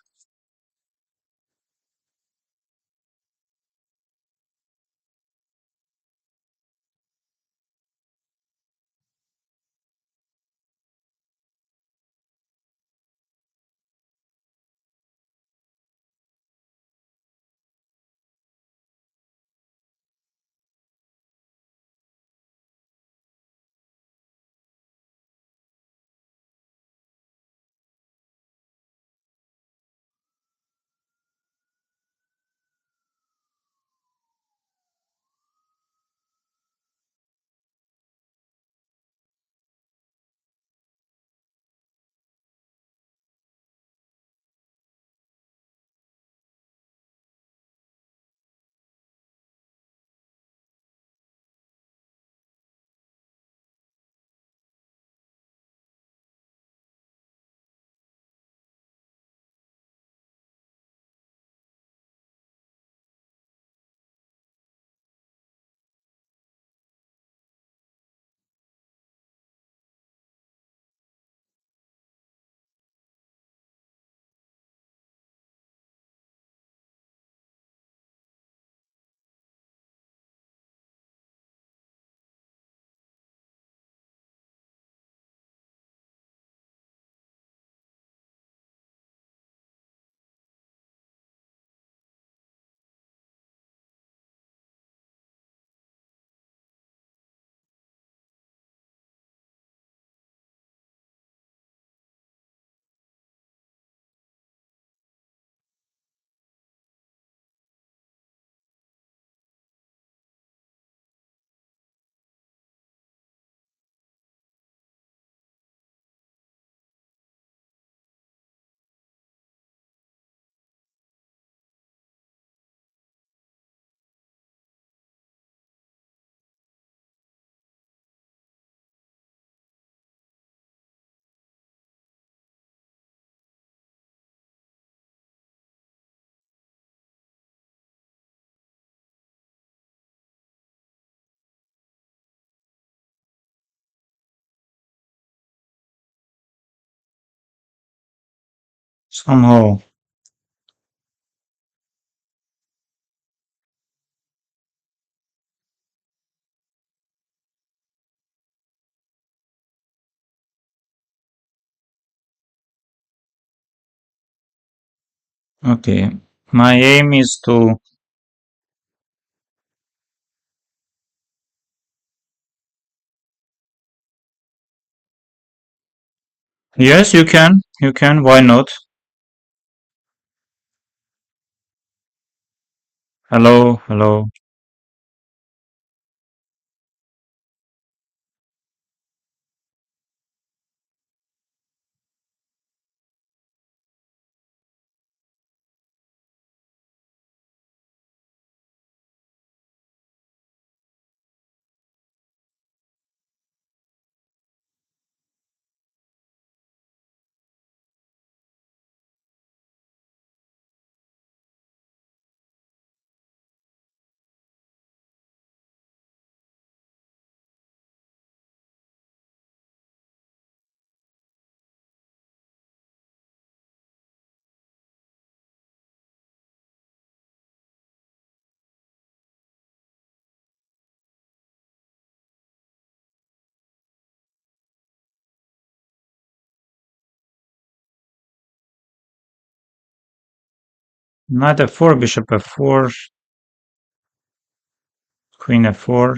Somehow. Okay. My aim is to. Yes, you can. You can. Why not? Hello, hello. Knight f4, bishop f4, queen f4.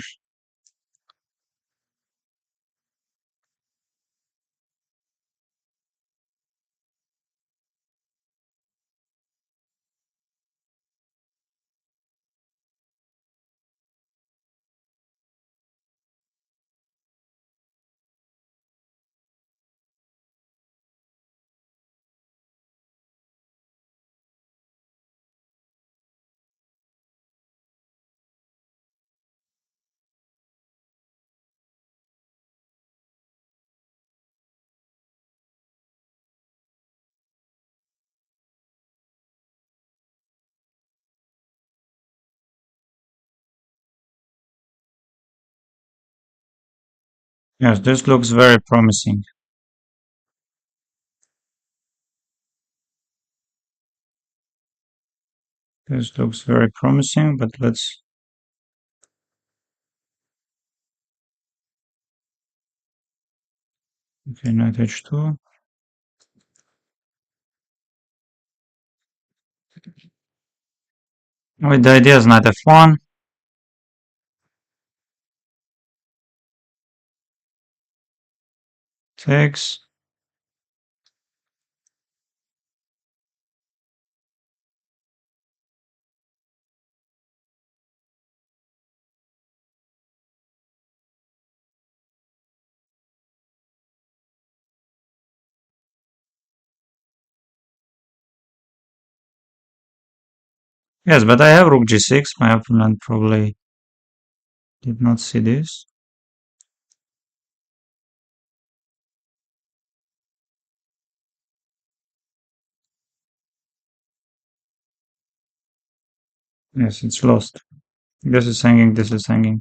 Yes, this looks very promising. This looks very promising, but let's. Okay, knight h2. With the idea is knight f1. Takes. Yes, but I have rook g6. My opponent probably did not see this. Yes, it's lost. This is hanging, this is hanging.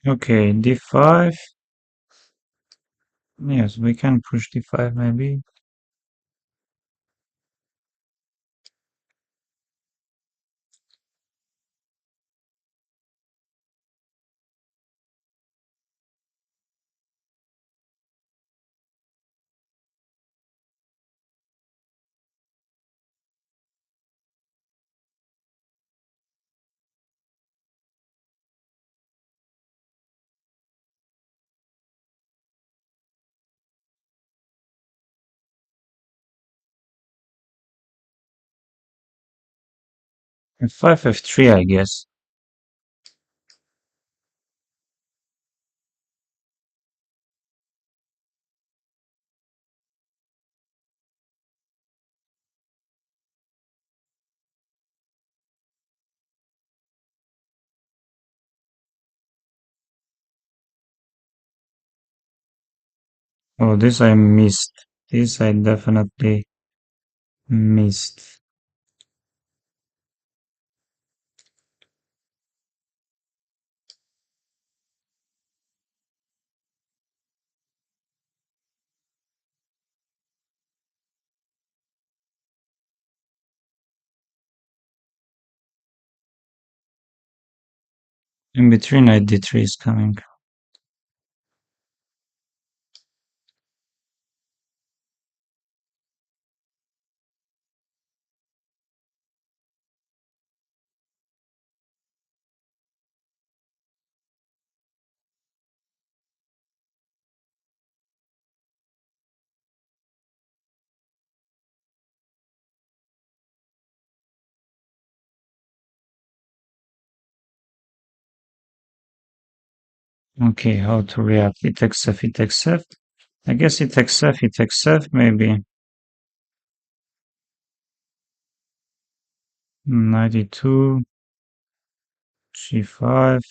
Okay, d5. Yes, we can push d5 maybe. F5, F3, I guess. Oh, this I missed. This I definitely missed. In between, knight d3 is coming. Okay, how to react? It takes F, it takes F. I guess it takes F, it takes F, maybe. 92, g5,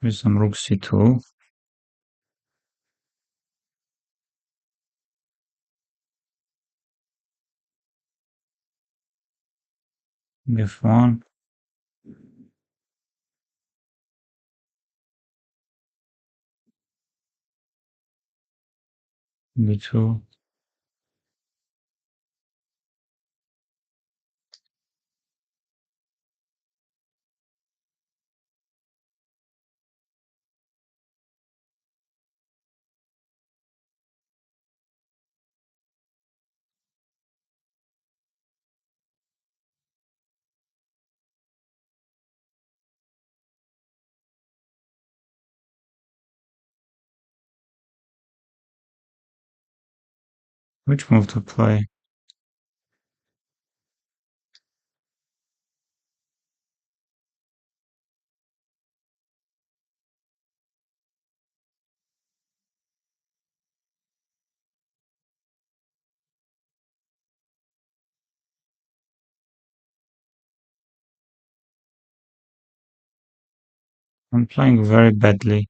with some rook c2. f1, b2. Which move to play? I'm playing very badly.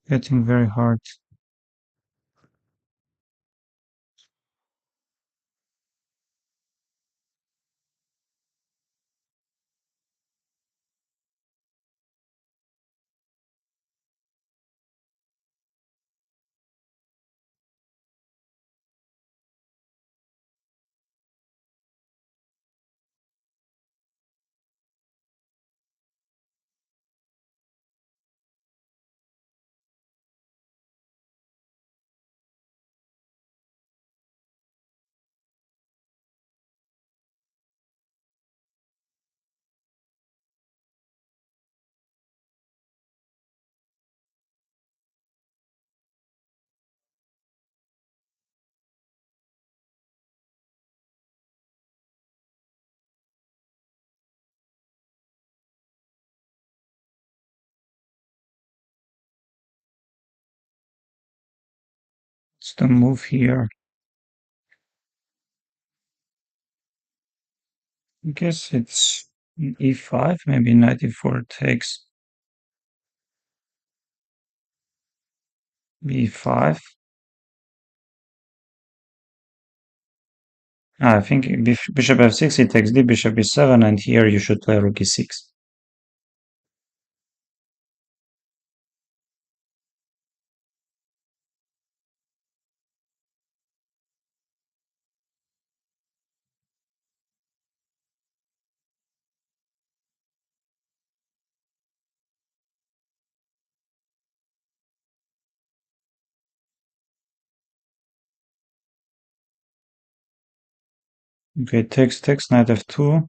Getting very hard. What's the move here? I guess it's e5, maybe knight e4 takes b5. I think bishop f6, he takes d, bishop e7, and here you should play rook e6. Okay, takes, knight f2.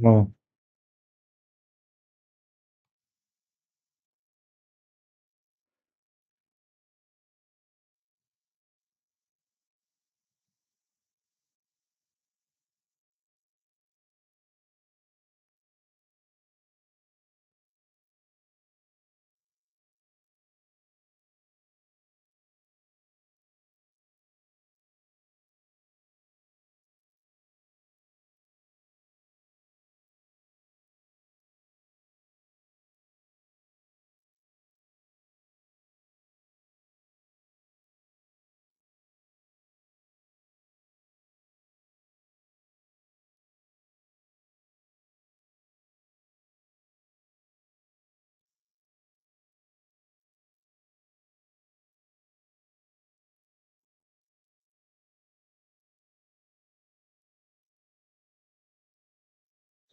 Oh,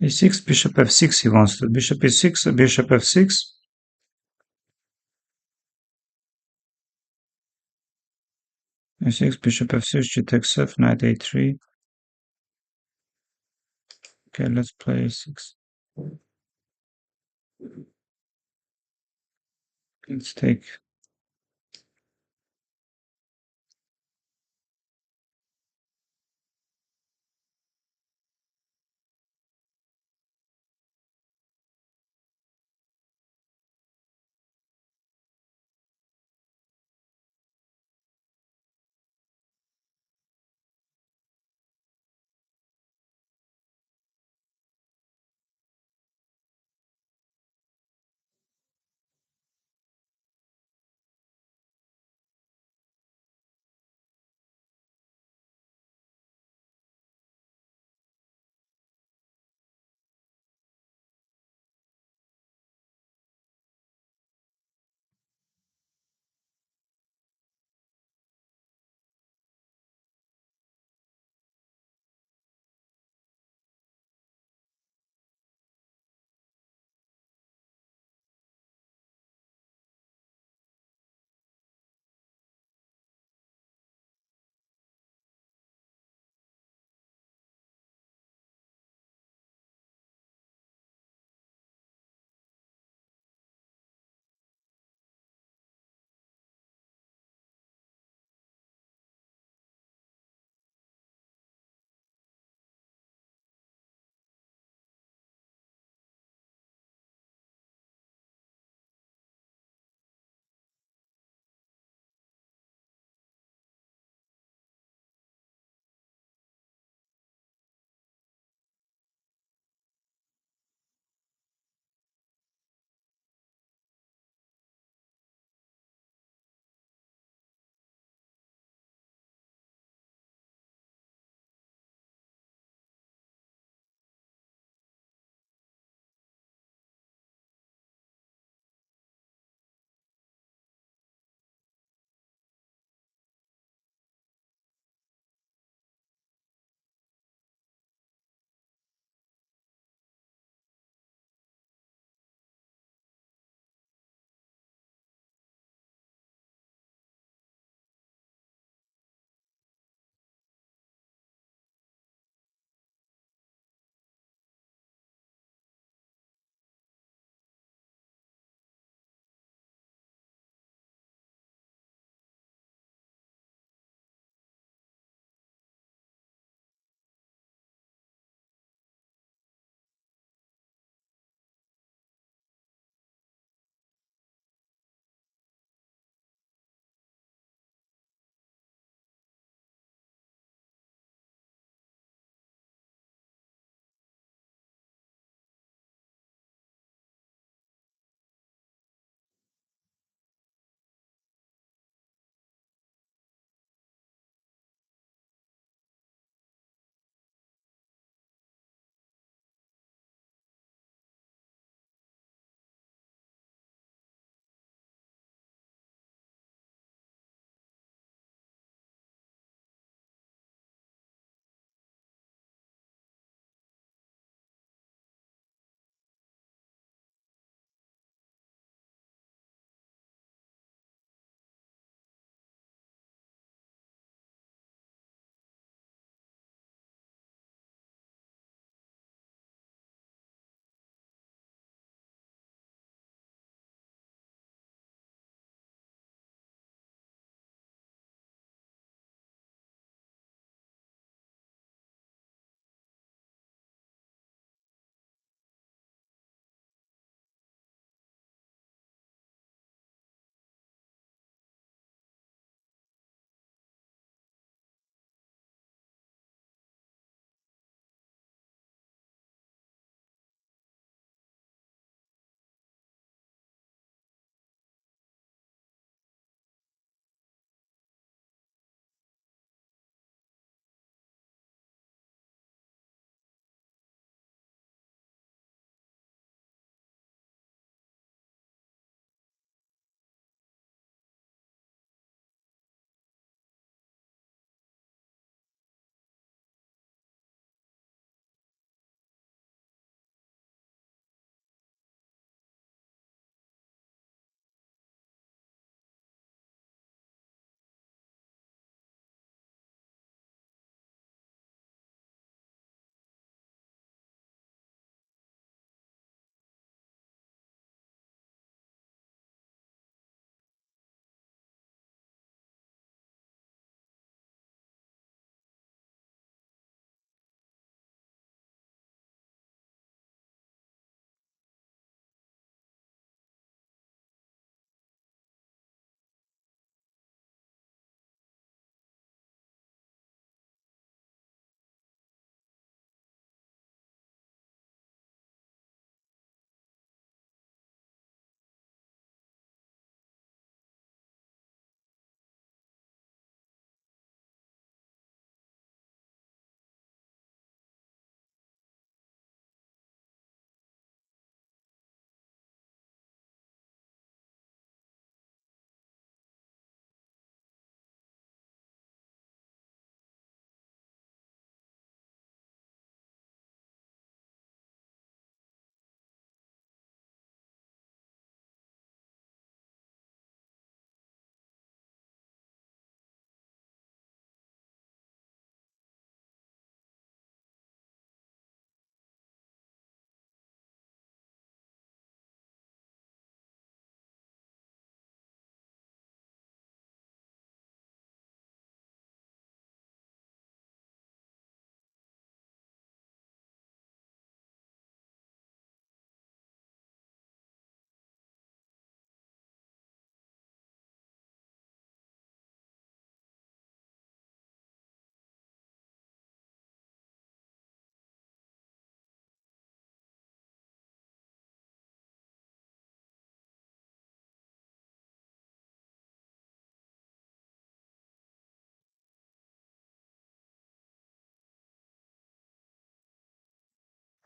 a6, bishop f6 he wants to. Bishop e6, bishop f6. a6, bishop f6, g takes f, knight a3. Okay, let's play a6. Let's take.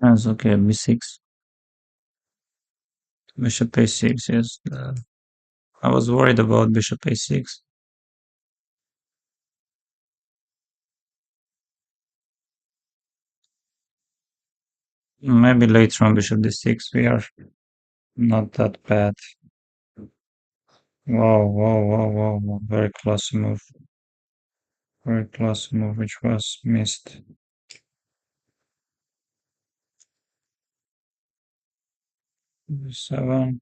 That's okay, b6. Bishop a6, yes. I was worried about bishop a6. Maybe later on bishop d6, we are not that bad. Wow, wow, wow, wow, wow. Very close move. Very close move, which was missed. Seven.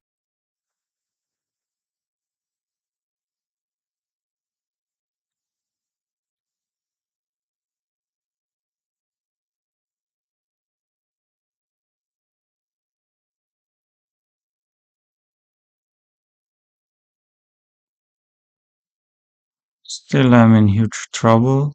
Still, I'm in huge trouble.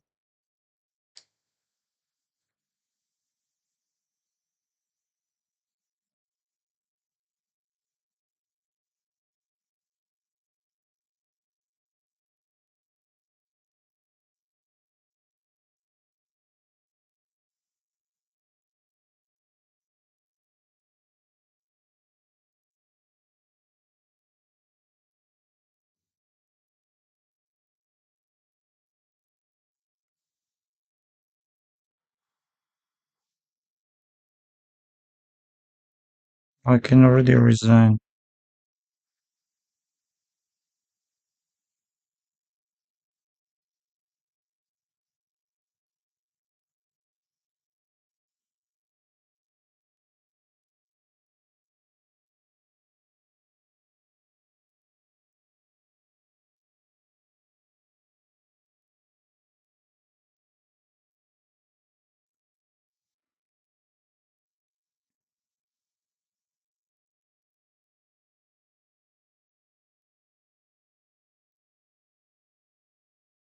I can already resign.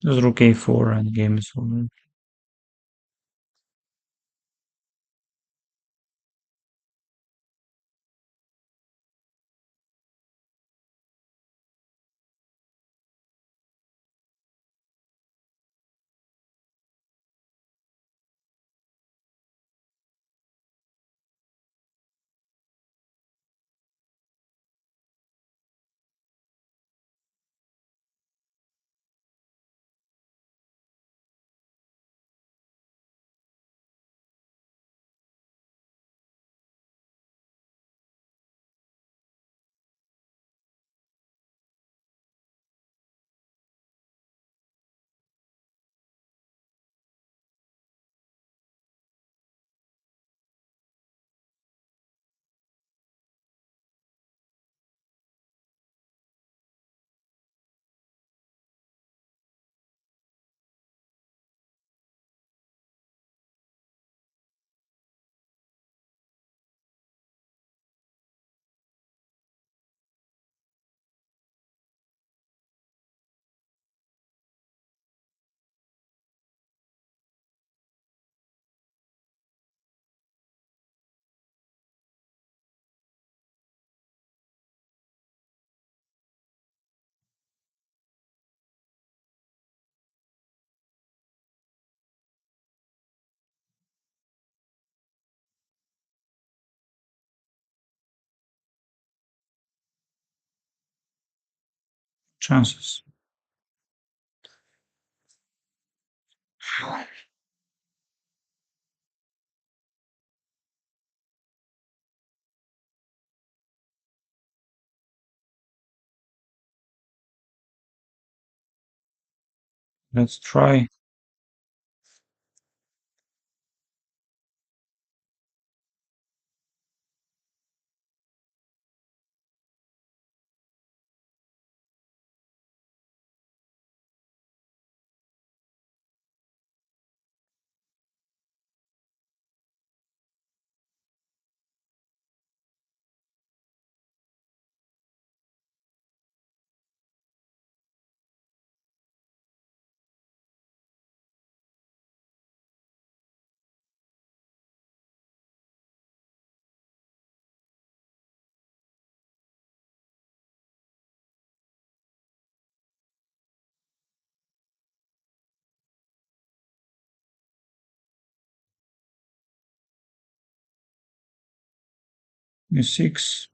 Just rook a4 and game is over. Chances. Let's try. e6.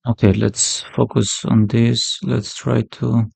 Okay, let's focus on this. Let's try to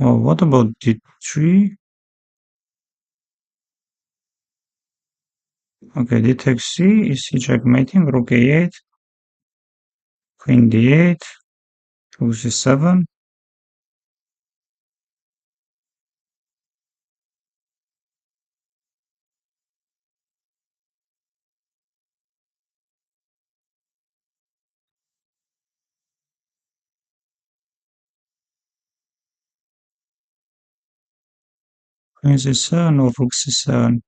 Oh, what about d3? Okay, d takes c, is c checkmating, rook a8, queen d8, rook c7. Queen c7 or rook c7.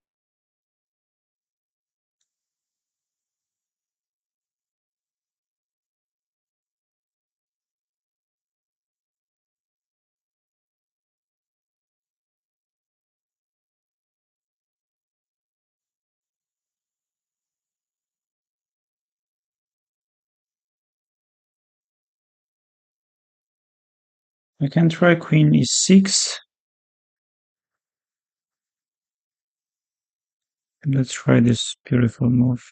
I can try queen e6. Let's try this beautiful move.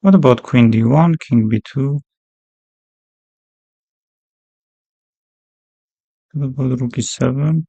What about queen d1, king b2? What about rook e7?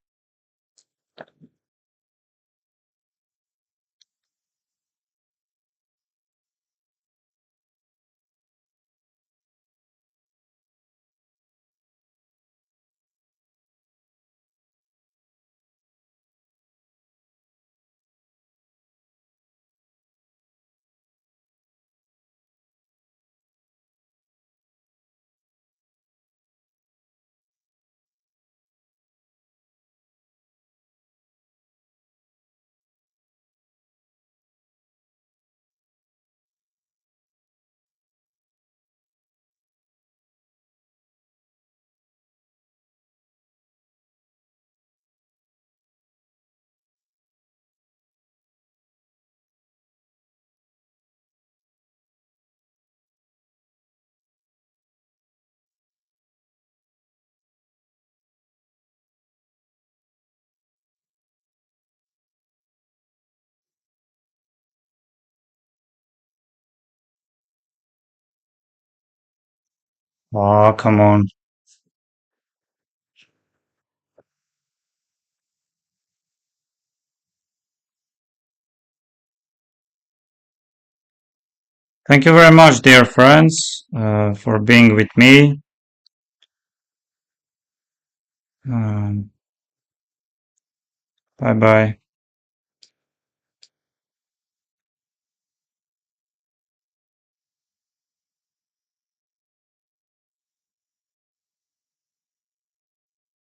Oh, come on. Thank you very much, dear friends, for being with me. Bye bye.